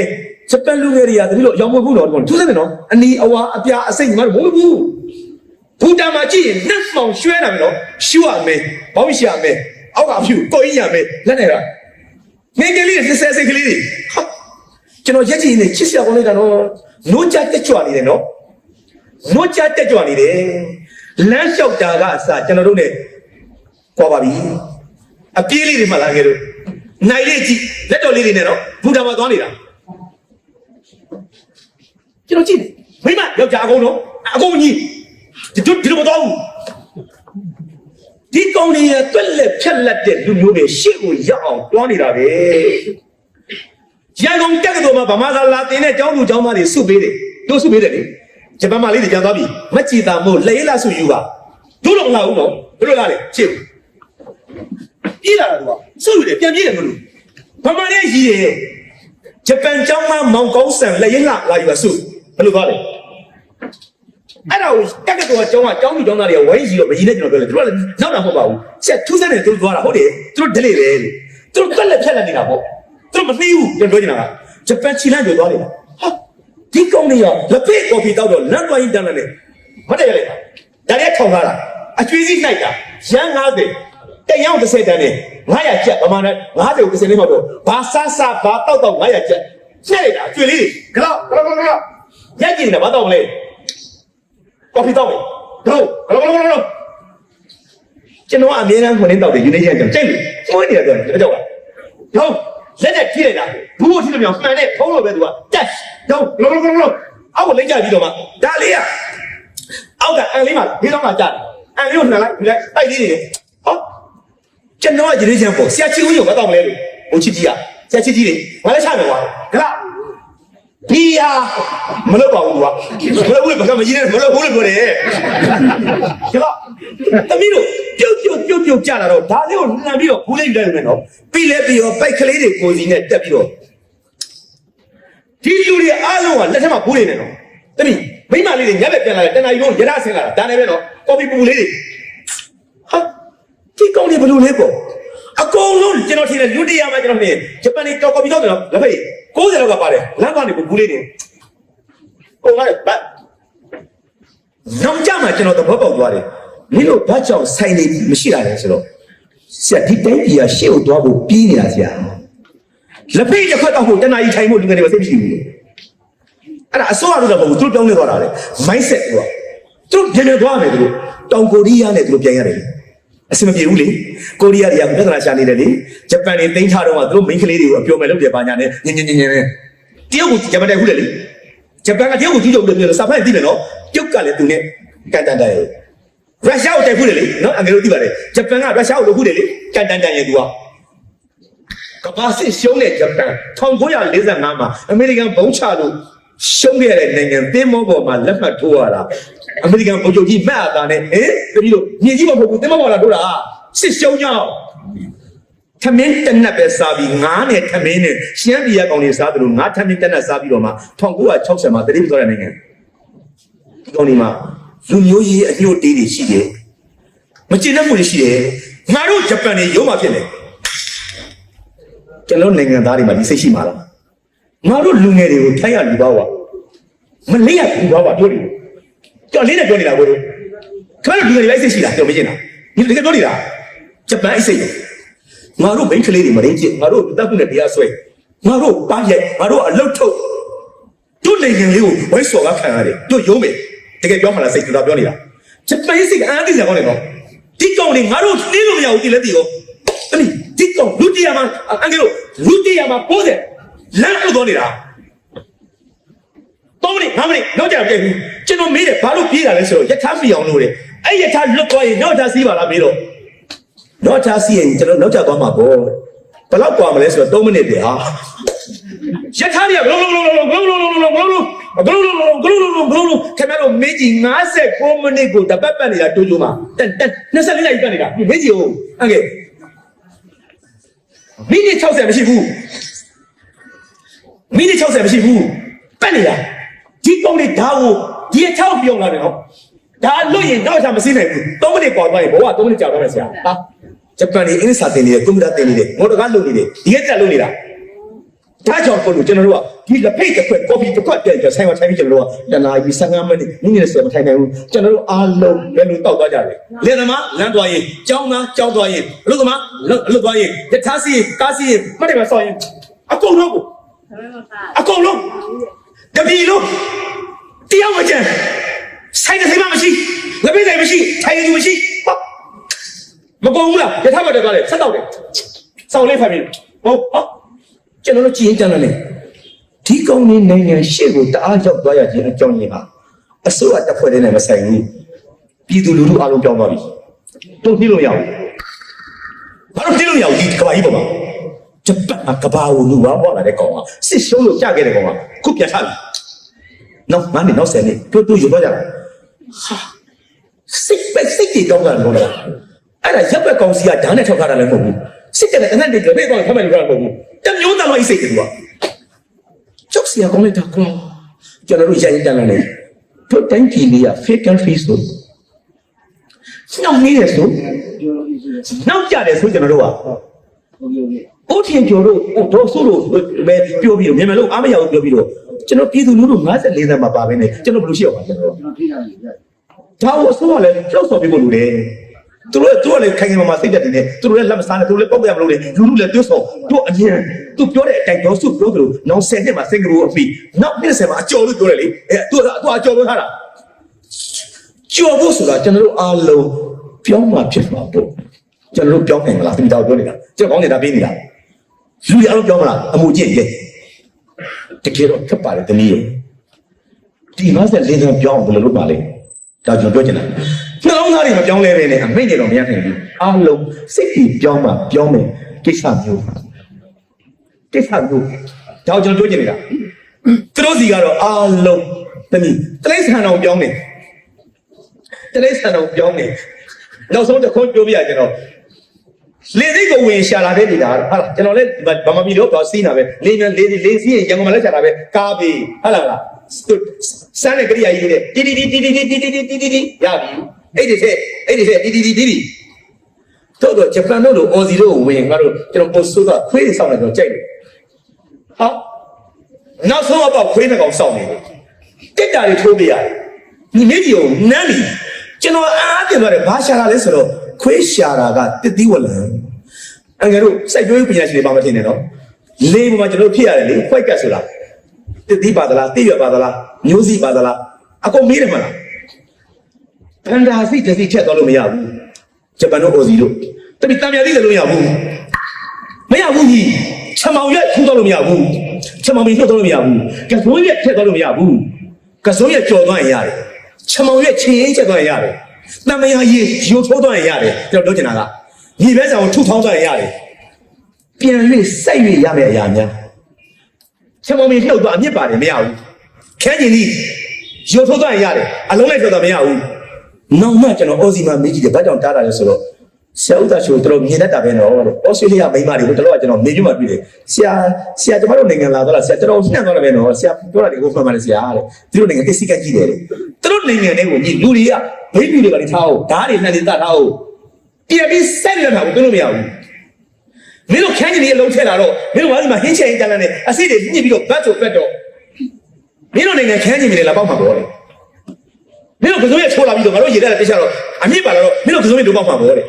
A: ဂျပန်လူငယ်တွေကတပည့်လို့ရောင်းမဘူးတော့သူစက်တယ်နော်အနီအဝါအပြာအစိမ့်ညီမတို့မဟုတ်ဘူးဘူတာမှာကြည့်ရင်နှက်မောင်ရွှဲတာပဲနော်ရှူးရအမဲဘောင်းရှိရအမဲအောက်ကဖြူကိုင်းကြီးရအမဲလက်နေတာငယ်ကလေးတွေဆဲကလေးတွေကျွန်တော်ရက်ကြည့်နေချစ်စရာကောင်းလိုက်တာနော်နိုးကြတက်ကြွနေတယ်နော်နိုးကြတက်ကြွနေတယ်လမ်းလျှောက်တာကအစကျွန်တော်တို့ ਨੇ ပေါ်ပါပြီအပြေးလေးတွေမှလာခဲ့လို့နိုင်လေးကြည့်လက်တော်လေးတွေနဲ့တော့ဘူတာမှာသွားနေတာကျွန်တော်ကြည့်မိမယောက်ျားအကုန်တော့အကုန်ကြီးဒီလိုမသွားဘူးဒီကောင်တွေရတွက်လက်ဖြက်လက်တဲ့လူမျိုးတွေရှေ့ကိုရောက်အောင်တွားနေတာပဲရန်ကုန်တက္ကသိုလ်မှာဗမာသာလာတင်တဲ့ကျောင်းသူကျောင်းသားတွေစုပေးတယ်တို့စုပေးတယ်လေဂျပန်မှာလေးတွေပြန်သွားပြီမကြည်တာမို့လဲလာစုယူပါတို့တော့မလာဘူးနော်တို့လာလေရှေ့ပြေးလာတာကစုယူတယ်ပြန်ပြေးတယ်မလို့ဗမာနဲ့ရည်တယ်ဂျပန်ကျောင်းသားမောင်ကောင်းဆန်လက်ရလာယူပါစုဘယ်လိုသွားလဲအဲ့တော့တက္ကသိုလ်ကကျောင်းသူကျောင်းသားတွေကဝိုင်းကြီးတော့မကြီးနဲ့ကျွန်တော်ပြောတယ်သူကလည်းနောက်တာမဟုတ်ပါဘူးချက်ထူးဆန်းတယ်သူသွားတာဟုတ်တယ်သူတို့ဒလေပဲသူတို့တက်လက်ဖြတ်လက်နေတာပေါ့သူတို့မသိဘူးကျွန်တော်ပြောနေတာကဂျပန်ချီလန့်ကျော်သွားနေတာဟာဒီကောင်တွေကလက်ဖေးကော်ဖီတောက်တော့လမ်းသွားရင်တန်းတယ်မတည့်ရလေဒါလည်းထောင်ထားတာအကျွေးကြီးလိုက်တာရန်90တရား30တန်းနဲ့900ကျပ်ဗမာနဲ့90ကို30လေးမှတော့ဘာဆဆဘာတောက်900ကျပ်ရှက်လိုက်တာအကျွေးလေးကတော့ရက်ကြည့်နေတာဘာတောက်မလဲကော်ဖီတောက်မယ်တို့ကျွန်တော်အမြဲတမ်းခွန်နေတောက်တယ်ယူနေကြကျွန်တော်ကြိုက်လို့ကျွေးနေတာပြောကြောက်လားဟုတ်လက်နဲ့ကြည့်လိုက်တာဘူးကိုကြည့်လို့မြောင်မှန်နဲ့ဖုံးလို့ပဲသူကတက်တော့အောက်ကိုလိမ့်ကြပြီးတော့မှဒါလေးကအောက်ကအန်လေးမှာဒီတော့မှကြားတယ်အန်လေးကိုနှံလိုက်ဒီလိုက်တိုက်လေးနေဟောကျွန်တော်ကယူနေကြပေါ့ဆရာချီဦးရောမတောက်မလဲလို့ဟိုချစ်ကြီးက ဆရာချစ်ကြီးလေငါလည်းချမယ်ကွာခလားဒီဟာမလုပ်ပါဘူးကွာမလုပ်ဘူးဘာကမကြီးနဲ့မလုပ်ဘူးလို့ပြောတယ်ခလားသမီးတို့ပြုတ်ကြလာတော့ဒါလေးကိုလှန်ပြီးတော့ဘူးလေးယူလိုက်မယ်နော်ပြီးလဲပြီးတော့ပိုက်ကလေးတွေကိုစီနဲ့တက်ပြီးတော့ဒီလူတွေအားလုံးကလက်ထက်မှာဘူးနေတယ်နော်သမီးမိမလေးတွေညက်လက်ပြန်လာတယ်တဏှာကြီးတို့ရရဆင်းလာတာဒါနဲ့ပဲနော်ကော်ပီပူလေးတွေဟာဒီကောင်တွေဘယ်လိုလဲပေါ့အကုန်လုံးကျွန်တော်ထင်တယ်လူတရားမှာကျွန်တော်ထင်ဂျပန်တွေတော်ကော်ပီတော့တယ်နော်လက်ဖက်60လောက်ကပါတယ်လမ်းကနေဘူးလေးတွေဟိုငါ့ဘာနောက်ကြမှာကျွန်တော်သဘောပေါက်သွားတယ်မင်းတို့ဘာကြောင့်ဆိုင်နေမရှိတာလဲဆိုတော့ဆရာဒီတိုင်းပြည်ကရှေ့ကိုသွားဖို့ပြီးနေတာဆရာလက်ဖေးတစ်ခွက်တော့ဖို့တဏှာကြီးထိုင်ဖို့လူငယ်တွေမသိမရှိဘူးအဲ့ဒါအစိုးရတို့တော့မဟုတ်ဘူးသူတို့ပြောင်းလဲသွားတာလေ mindset သူတို့ပြန်နေသွားမယ်သူတို့တောင်ကိုရီးယားနဲ့သူတို့ပြန်ရတယ်အဆင်မပြေဘူးလေကိုရီးယားတွေကပြဿနာရှာနေတယ်လေဂျပန်တွေတင်းထားတော့သူတို့မိန်းကလေးတွေကိုအပြောမယ်လုပ်တယ်ပါညာနဲ့ညင်နဲ့တရုတ်ကိုဂျပန်တိုက်ခုတယ်လေဂျပန်ကတရုတ်ကိုကြီးချုပ်လို့ပြောလို့စာဖတ်သိတယ်နော်တရုတ်ကလည်းသူနဲ့ကန်တန်တန်ရဲ့ရုရှားကိုတိုက်ခုတယ်လေနော်အငယ်တို့သိပါတယ်ဂျပန်ကရုရှားကိုလုပ်ခုတယ်လေကန်တန်တန်ရဲ့သူကဘာစစ်ရှုံးတဲ့ဂျပန်1945မှာအမေရိကန်ဘုံချလို့ရှုံးခဲ့တဲ့နိုင်ငံသင်းမောပေါ်မှာလက်မှတ်ထိုးရတာအမေရိကန်ဗိုလ်ချုပ်ကြီးမှတ်တာနဲ့တပည့်လို့မြင်ကြီးမဟုတ်ဘူးသင်းမောပေါ်လာထိုးတာစစ်ရှုံးကြောင်းထမင်းတနက်ပဲစားပြီးငါးနဲ့ထမင်းနဲ့ရှမ်းပြည်ကောင်တွေစားတယ်လို့ငါးထမင်းတနက်စားပြီးတော့မှ1960မှာတတိယသွားတဲ့နိုင်ငံဒီကောင်တွေမှာလူမျိုးရေးအညှို့တေးတွေရှိတယ်မကျေနပ်မှုတွေရှိတယ်ငါတို့ဂျပန်တွေရုံးမှဖြစ်နေကျွန်တော်နိုင်ငံသားတွေမှာဒီစိတ်ရှိမှာလားငါတို့လူငယ်တွေကိုထိုင်းရလူပါဝါမလေးရလူပါဝါပြောတယ်ကြောက်လေးနဲ့ပြောနေတာကိုတို့ခင်ဗျားတို့လူငယ်တွေလိုက်စိတ်ရှိလားပြောမကျင်တာဒီတကယ်ပြောနေတာဂျပန်အိတ်စိတ်ငါတို့မိန်းကလေးတွေမရင်းချစ်ငါတို့တပ်ခုနဲ့တရားဆွဲငါတို့ပါရိုက်ငါတို့အလုတ်ထုတ်တို့နိုင်ငံလေးကိုဝိုင်းစော်ကားခံရတယ်တို့ရုံးမယ်တကယ်ပြောမှလားစိတ်ကတော့ပြောနေတာဂျပန်စိတ်ကအန်းသိစရာကောင်းတယ်နော်ဒီကောင်တွေငါတို့နှင်းလို့မရဘူးဒီလက်တီရောအဲ့ဒီကောင်လူတီယာမှာအင်္ဂလိပ်လူတီယာမှာ90လမ်းထုတ်သွားနေတာ3မိနစ်5မိနစ်နောက်ကြပြည့်ဘူးကျွန်တော်မေးတယ်ဘာလို့ပြေးတာလဲဆိုတော့ယထာဖီအောင်လို့တယ်အဲ့ယထာလွတ်သွားရင်နောက်ကြစီးပါလားမေးတော့နောက်ကြစီးရင်ကျွန်တော်နောက်ကြသွားမှာပေါ့ဘယ်လောက်กว่าမလဲဆိုတော့3မိနစ်တည်းဟာယထာတွေကဘလုံးခင်ဗျားတို့မေးကြည့်59မိနစ်ကိုတပတ်ပတ်နေတာတိုးတိုးမှာ24လိုက်ပတ်နေတာမေးကြည့်ဦးအငယ်မိနစ်60မရှိဘူးမိနစ်60မရှိဘူးပတ်နေတာဒီပုံလေးဒါကိုဒီအချောက်ပြောင်းလာတယ်နော်ဒါလွတ်ရင်တော့ချာမစင်းနိုင်ဘူး3မိနစ်ပေါ်သွားရင်ဘဝ3မိနစ်ကြာတော့မယ်ဆရာဟာဂျပန်တွေအင်းစာတင်နေတယ်ကွန်ပျူတာတင်နေတယ်မော်တော်ကားလုပ်နေတယ်ဒီကတက်လုပ်နေတာဒါကြောင့်ကိုလို့ကျွန်တော်တို့ကဒီလက်ဖိတ်တစ်ခွက်ကော်ဖီတစ်ခွက်ပြန်ကြဆိုင်မှာထိုင်ပြီးကျွန်တော်တို့ကတနာကြီး15မိနစ်မိနစ်10မထိုင်နိုင်ဘူးကျွန်တော်တို့အားလုံးဘယ်လိုတောက်သွားကြလဲလင်သမားလမ်းသွားရင်ကြောင်းသားကြောင်းသွားရင်အလုပ်သမားအလုပ်သွားရင်ယထာစီကားစီမှတ်တယ်မဆောင်းရင်အကုန်လုံးတပီလို့တရားမကျန်ဆိုင်တဲ့ဆိုင်မှမရှိလက်ပိတ်ဆိုင်မရှိထိုင်နေသူမရှိမကုန်ဘူးလားယထာဘတ်တော့လေဆက်တော့တယ်စောင်းလေးဖတ်ပြီးဟုတ်ကျွန်တော်တို့ကြည်ရင်ကြံတယ်ဒီကောင်းနေနိုင်ငံရှေ့ကိုတအားရောက်သွားရခြင်းအကြောင်းရင်းဟာအစိုးရတပ်ဖွဲ့တွေနဲ့မဆိုင်ဘူးပြည်သူလူထုအားလုံးပြောင်းသွားပြီတို့နှိမ့်လို့မရဘူးဘာလို့နှိမ့်လို့မရဘူးဒီကဘာကြီးပေါ်မှာဂျပန်ကဘာကိုလူပါပေါ်လာတဲ့ကောင်ကစစ်ရှုံးလို့ကြခဲ့တဲ့ကောင်ကခုပြန်ထားပြီနောက်9နှစ်နောက်10နှစ်တို့ရုပ်တော့ကြတာဟာစိတ်တွေတောင်းတာလို့အဲ့ဒါရပ်ဘက်ကောင်စီကဓာတ်နဲ့ထောက်ထားတာလည်းမဟုတ်ဘူးစစ်တဲ့အနက်တွေလည်းတော့ဖမ်းမယ်လို့ပြောတာမဟုတ်ဘူးတမျိုးသားလုံးစိတ်တွေကွာကျောက်စီကောင်းလိုက်တာကွာကျွန်တော်တို့ရရင်တန်းလာတယ်တို့တိုင်းပြည်လေးက fake and face လို့နောက်နေရဆိုနောက်ကြတယ်ဆိုကျွန်တော်တို့ကအိုးထင်ကျော်တို့တော့ဆိုလို့ပဲပြောပြီးတော့မြန်မာလို့အားမရဘူးပြောပြီးတော့ကျွန်တော်ပြည်သူလူထု54သန်းမှာပါပဲနဲ့ကျွန်တော်ဘယ်လိုရှိအောင်ပါကျွန်တော်ထိတာနေတယ်ဒါကိုအစိုးရလည်းကြောက်စော်ပြီးဖို့လိုတယ်သူတို့လည်းခိုင်ခိုင်မာမာစိတ်တက်နေတယ်သူတို့လည်းလက်မစားနဲ့သူတို့လည်းပောက်ရမလို့လေလူထုလည်းတွတ်ဆောင်တို့အရင်သူပြောတဲ့အတိုင်းတော့စုပြောသလိုနောက်10နှစ်မှာစင်ကာပူအပြီးနောက်20မှာအကျော်လို့ပြောတယ်လေသူအကျော်လို့ထားတာကျော်ဖို့ဆိုတာကျွန်တော်တို့အားလုံးပြောင်းမှဖြစ်မှာပေါ့ကျွန်တော်တို့ပြောင်းနိုင်မလားသူတောက်ပြောနေတာကျွန်တော်ကောင်းနေတာပေးနေတာလူတွေအားလုံးပြောင်းမလားအမှုကျင့်ရဲ့တကယ်တော့ခက်ပါတယ်တနည်းရဲ့ဒီ54သန်းပြောင်းဘယ်လိုလုပ်ပါလဲဒါကျွန်တော်ပြောချင်တာနှလုံးသားတွေမပြောင်းလဲပဲနဲ့အမိတ်တွေတော့မရနိုင်ဘူးအားလုံးစိတ်ကြီးပြောင်းမှပြောင်းမယ်ကိစ္စမျိုး ကိစ္စမျိုးဒါကျွန်တော်ပြောချင်နေတာသူတို့စီကတော့အားလုံးတမီတလိษံအောင်ပြောင်းနေတလိษံအောင်ပြောင်းနေနောက်ဆုံးတစ်ခုပြောပြရကျွန်တော်လေစိတ်ကိုဝင်ရှာလာတဲ့နေတာဟာလားကျွန်တော်လည်းဗမာပြည်တော့တော့စီးနေတာပဲလေစီးရင်ရန်ကုန်မှာလည်းရှာတာပဲကားပြီးဟာလားစမ်းတဲ့ကြိယာကြီးတဲ့တီရပြီအဲ့ဒီတီတို့ဂျပန်တို့လိုအော်စီတို့ဝင်ငါတို့ကျွန်တော်ပို့ဆိုးတော့ခွေးဆောင်တယ်ကျွန်တော်ကြိုက်တယ်ဟာနောက်ဆုံးတော့ခွေးတစ်ကောင်စောင့်နေတယ်တက်တာတွေထိုးပြရတယ်ဒီနေ့ကြီးကိုနမ်းပြီကျွန်တော်အားတင်သွားတယ်ဘာရှာတာလဲဆိုတော့ခွေးရှာတာကတစ်သီးဝလံအငယ်တို့စိုက်ပျိုးရေးပညာရှင်တွေပါမထင်နဲ့နော်လေးပေါ်မှာကျွန်တော်ဖြစ်ရတယ်လေခွိုက်ကတ်ဆိုတာတစ်သီးပါသလားတိရွက်ပါသလားမျိုးစီပါသလားအကုန်မေးတယ်မလားဖန်တာစီတစ်စီချက်သွားလို့မရဘူးဂျပန်တို့အော်စီတို့တပိတံမြာသီးလည်းလို့မရဘူးကြီးချမောင်ရွက်ထူတော့လို့မရဘူးချမောင်မီလှုပ်တော့လို့မရဘူးကစိုးရွက်ထက်တော့လို့မရဘူးကစိုးရွက်ကြော်သွားရင်ရတယ်ချမောင်ရွက်ချင်းရင်ချက်သွားရင်ရတယ်တံမယာရေရိုးထိုးသွားရင်ရတယ်ကျွန်တော်ပြောချင်တာကညီပဲဆောင်ထုထောင်းသွားရင်ရတယ်ပြန်၍စိုက်၍ရမယ့်အရာများချမောင်မီလှုပ်သွားအမြင့်ပါတယ်မရဘူးခန်းကျင်ကြီးရိုးထိုးသွားရင်ရတယ်အလုံးလိုက်ထွက်သွားမရဘူးနောက်မှကျွန်တော်အော်စီမာမေးကြည့်တယ်ဘာကြောင့်တားတာလဲဆိုတော့ဆရာဦးသားချိုတို့မြင်တတ်တာပဲနော်အော်စတြေးလျမိန်းမတွေကိုတော်တော်ကျွန်တော်မေးကြည့်မှတွေ့တယ်ဆရာကျမတို့နိုင်ငံလာတော့ဆရာတော်တော်နှံ့သွားတယ်ပဲနော်ဆရာပြောတာတွေကိုမှန်ပါတယ်ဆရာတဲ့သူတို့နိုင်ငံတစ်စိကကြည့်တယ်သူတို့နိုင်ငံတွေကိုမြည်လူတွေကဘိန်းလူတွေကလည်းထားအောင်ဓာတ်တွေနှံ့နေတတ်ထားအောင်ပြန်ပြီးဆက်ရတာကိုပြောလို့မရဘူးမင်းတို့ခန်းကြီးလေးအလုံးထည့်လာတော့မင်းတို့ဘာလို့မှဟင်းချင်ကြမ်းနဲ့အစိတွေညှစ်ပြီးတော့ဘတ်ဆိုဖက်တော့မင်းတို့နိုင်ငံခန်းကြီးလေးလာပေါက်မှာပေါ့လေမင်းတို့ကစုံရချိုးလာပြီးတော့ငါတို့ရေတက်တဲ့တခြားတော့အမြင့်ပါလာတော့မင်းတို့ကစုံရတို့ပေါက်မှာပေါ့လ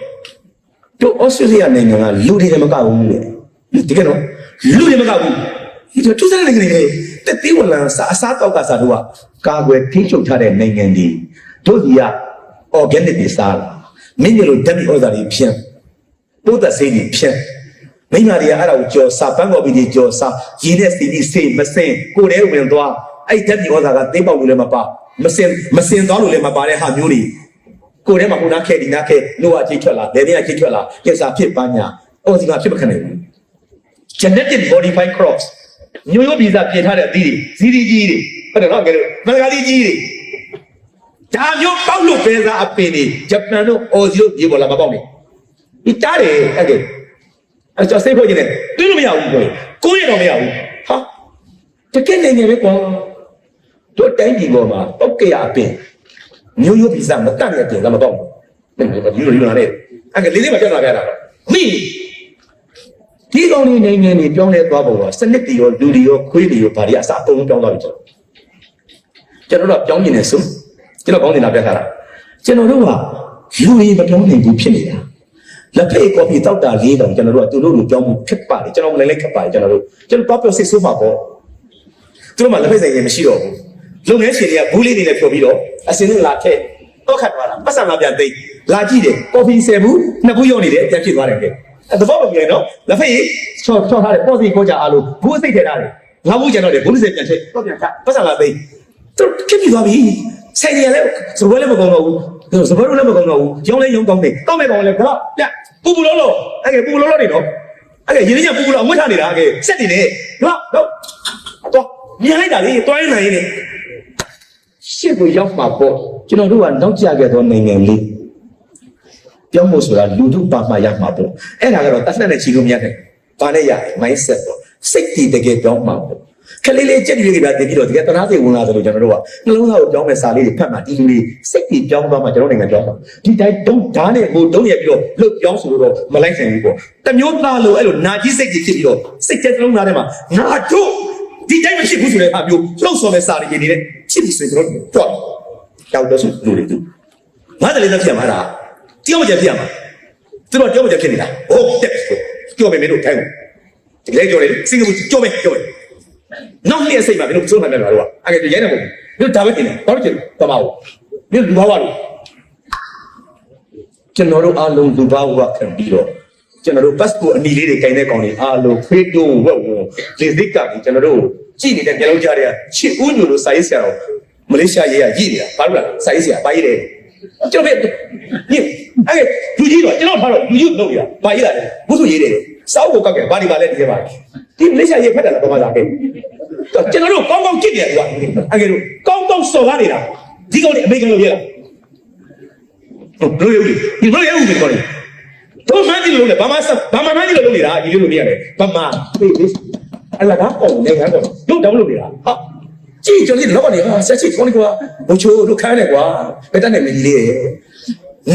A: ေတို့ဩစတြေးလျနိုင်ငံကလူတွေမကဘူးလေတကယ်တော့လူတွေမကဘူးဒီတူစားနိုင်ငံတွေတက်သေးဝလန်အစားတောက်ကစားတို့ကကာကွယ်ထိချုပ်ထားတဲ့နိုင်ငံတွေတို့ကြီးက organic တွေစားလာမင်းတို့ဓာတ်မြေဩဇာတွေဖြန့်ပိုးသက်ဆေးတွေဖြန့်မိန်းမတွေကအဲ့ဒါကိုကြော်စားပန်းကော်ပီတွေကြော်စားရင်းတဲ့စီဒီဆေးမစင်ကိုယ်တည်းဝင်သွားအဲ့ဓာတ်မြေဩဇာကသိပေါက်လို့လည်းမပါမစင်သွားလို့လည်းမပါတဲ့ဟာမျိုးတွေကိုယ်ထဲမှာဟိုနားခဲဒီနားခဲနှုတ်အချိတ်ထွက်လာလေပြင်းအချိတ်ထွက်လာကျက်စာဖြစ်ပညာအော်စီမှာဖြစ်မခံနိုင်ဘူး genetic modified crops မျိုးရိုးဗီဇပြင်ထားတဲ့အသီးတွေဇီဒီကြီးတွေဟုတ်တယ်နော်ငယ်လို့မဂါလီကြီးတွေဒါမျိုးပေါက်လို့ပဲစားအပင်တွေဂျပန်တို့အော်စီတို့ရေပေါ်လာမပေါက်နေဒီတားတယ်အဲ့ဒါအဲ့တော့စိတ်ဖွဲ့နေတယ်တွေးလို့မရဘူးကိုယ်ရတော့မရဘူးဟာတကယ်နေနေပဲကွာတို့တိုင်းပြည်ပေါ်မှာပောက်ကြရအပင်မျိုးရိုးဗီဇမတတ်တဲ့ပြင်ကမတော့ဘူးလူလာတဲ့အဲ့ကလေးလေးမပြတ်လာပြတာတော့မိဒီကောင်လေးနိုင်ငံတွေပြောင်းလဲသွားပုံကစနစ်တွေရောလူတွေရောခွေးတွေရောဘာတွေအစားအကုန်ပြောင်းသွားပြီကျွန်တော်တို့ကပြောင်းနေတယ်ဆိုကျွန်တော်ကောင်းနေတာပြတ်ထားတာကျွန်တော်တို့ကလူတွေမပြောင်းနိုင်ဘူးဖြစ်နေတာလက်ဖေးကော်ဖီတောက်တာလေးတောင်ကျွန်တော်တို့ကသူတို့လိုပြောင်းမှုဖြစ်ပါတယ်ကျွန်တော်လည်းခက်ပါတယ်ကျွန်တော်တော့ပြောစစ်ဆိုးမှာပေါ့သူတို့မှလက်ဖေးဆိုင်ရင်မရှိတော့ဘူးလုပ်ငန်းရှင်တွေကဘူးလေးတွေနဲ့ဖြော်ပြီးတော့အစင်းတွေလာထည့်တော့ခတ်သွားတာပတ်စံလာပြန်သိလာကြည့်တယ်ကော်ဖီ10ဘူး2ဘူးရုံနေတယ်ပြန်ဖြစ်သွားတယ်ကဲအဲ့တော့ဘာပြောလဲနော်လက်ဖေးချော်ထားတယ်ပေါ့စီကိုကြအားလို့ဘူးအစိတ်ထည့်ထားတယ်ငါဘူးကျန်တော့တယ်ဘူး30ပြန်ထည့်တော့ပြန်ခတ်ပတ်စံလာသိသူဖြစ်ပြီးသွားပြီဆိုင်ရလည်းစပွဲလည်းမကောင်းတော့ဘူးစပွဲလည်းမကောင်းတော့ဘူးရောင်းလည်းရောင်းကောင်းတယ်တောက်မဲ့ကောင်းလည်းကတော့ပြပူပူလောလောအဲ့ကပူပူလောလောနေတော့အဲ့ကရင်းရပူပူလောအဝတ်ထားနေတာကဲစက်တင်နေတော့မြင်လိုက်တာလေတွိုင်းနိုင်နေရှစ်ကိုရောက်မှာပေါ့ကျွန်တော်တို့ကနောက်ကျခဲ့သောနိုင်ငံလေးပြောင်းဖို့ဆိုတာလူထုပါမှရမှာပေါ့အဲ့ဒါကတော့တတ်နဲ့ချီလို့မရနိုင်ဘာနဲ့ရ mindset ပေါ့စိတ်တည်တကယ်ပြောင်းမှာပေါ့ခလေးလေးကြက်လေးတွေပဲတင်ပြီးတော့တကယ်တနာစိတ်ဝင်လာတယ်လို့ကျွန်တော်တို့ကနှလုံးသားကိုပြောင်းမဲ့စာလေးတွေဖတ်မှဒီလူတွေစိတ်တည်ပြောင်းသွားမှကျွန်တော်နိုင်ငံပြောင်းမှာဒီတိုင်းတုံးဓာတ်နဲ့ဟိုတုံးရပြီးတော့လှုပ်ပြောင်းဆိုလို့တော့မလိုက်နိုင်ဘူးပေါ့တမျိုးသားလို့အဲ့လိုနာကြီးစိတ်ကြီးဖြစ်ပြီးတော့စိတ်တဲ့လုံးသားထဲမှာငါတို့ဒီတိုင်းမရှိဘူးဆိုတဲ့အခါမျိုးလှုပ်ဆော်မဲ့စာတွေနေတဲ့ချစ်ပြီးဆိုကျွန်တော်တို့တောက်တော့ဆိုလူတွေသူငါတည်းလည်းဖြစ်မှာလားတယောက်ကြဖြစ်မှာသူတို့တယောက်ကြဖြစ်နေတာဟုတ်တယ်ကြောက်မယ်မင်းတို့ထိုင်ဒီလေကြော်လေစင်ကာပူကြောက်မယ်နောက်နေ့စိတ်မှာမင်းတို့စုံမှန်တယ်လားတို့ကအဲ့ဒါရိုင်းနေမဟုတ်ဘူးမင်းတို့ဒါပဲတင်တယ်ဘာလို့ကျင်တမအောင်မင်းလူဘာဝလို့ကျွန်တော်တို့အားလုံးလူဘာဝခံပြီးတော့ကျွန်တော်တို့ passport အနီလေးတွေခြင်တဲ့ကောင်တွေအားလုံးဖေးတိုးဝက်ဝလေစိတ်ကပြီးကျွန်တော်တို့ကြည့်နေတဲ့ကြလုံးကြားတွေကချစ်ဦးညိုလို့စာရေးဆရာတော်မလေးရှားရေးရရည်နေတာဘာလို့လဲစာရေးဆရာဘာရေးတယ်ကျွန်တော်ပဲညအဲ့လူကြီးတော့ကျွန်တော်ထားတော့လူကြီးလုပ်နေတာဘာရေးလာလဲဘုဆိုရေးတယ် စောက်ကိုကောက်ခဲ့ဘာဒီပါလဲဒီထဲပါဒီမလေးရှားရေဖက်တယ်လားဘာသာခဲ့ကျွန်တော်တို့ကောင်းကောင်းကြည့်တယ်ကွာအငယ်တို့ကောင်းကောင်းစော်ကားနေတာဒီကောင်တွေအမေကန်လို့ပြရလားတို့ရုပ်ဒီတို့ရုပ်ဒီကောင်တွေတို့မှန်းကြည့်လို့လေဘာမှမှန်းကြည့်လို့လုပ်နေတာဒီလိုလိုနေရတယ်ဘာမှပြေးအလကားပေါ့လေငါပေါ့တို့တောင်းလို့နေတာဟာကြည့်ကျွန်တော်ဒီတော့နေဟာဆက်ချစ်ခေါင်းကွာဘိုးချိုးတို့ခန်းနေကွာဘယ်တတ်နေမကြီးလေး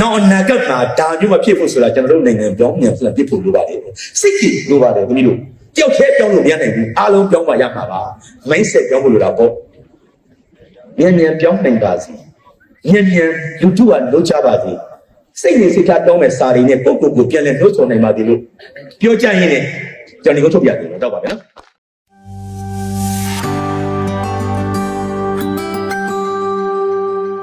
A: နောက်အနာဂတ်မှာဒါမျိုးမဖြစ်ဖို့ဆိုတာကျွန်တော်တို့နိုင်ငံပြောင်းပြန်ဆိုတာပြစ်ဖို့လိုပါတယ်စိတ်ကြည်လိုပါတယ်ခင်ဗျတို့တယောက်တည်းပြောင်းလို့မရနိုင်ဘူးအားလုံးပြောင်းပါရမှာပါ mindset ပြောင်းဖို့လိုတာပေါ့မြန်ပြောင်းနိုင်ပါစေမြန်လူထုကလုံးချပါစေစိတ်နေစိတ်ထားတောင်းမဲ့စာတွေနဲ့ပုဂ္ဂိုလ်ကိုပြန်လဲနှုတ်ဆော်နိုင်ပါသေးလို့ပြောကြရင်လည်းကျွန်တော်ဒီကိုထုတ်ပြတယ်တော့ပါဗျာ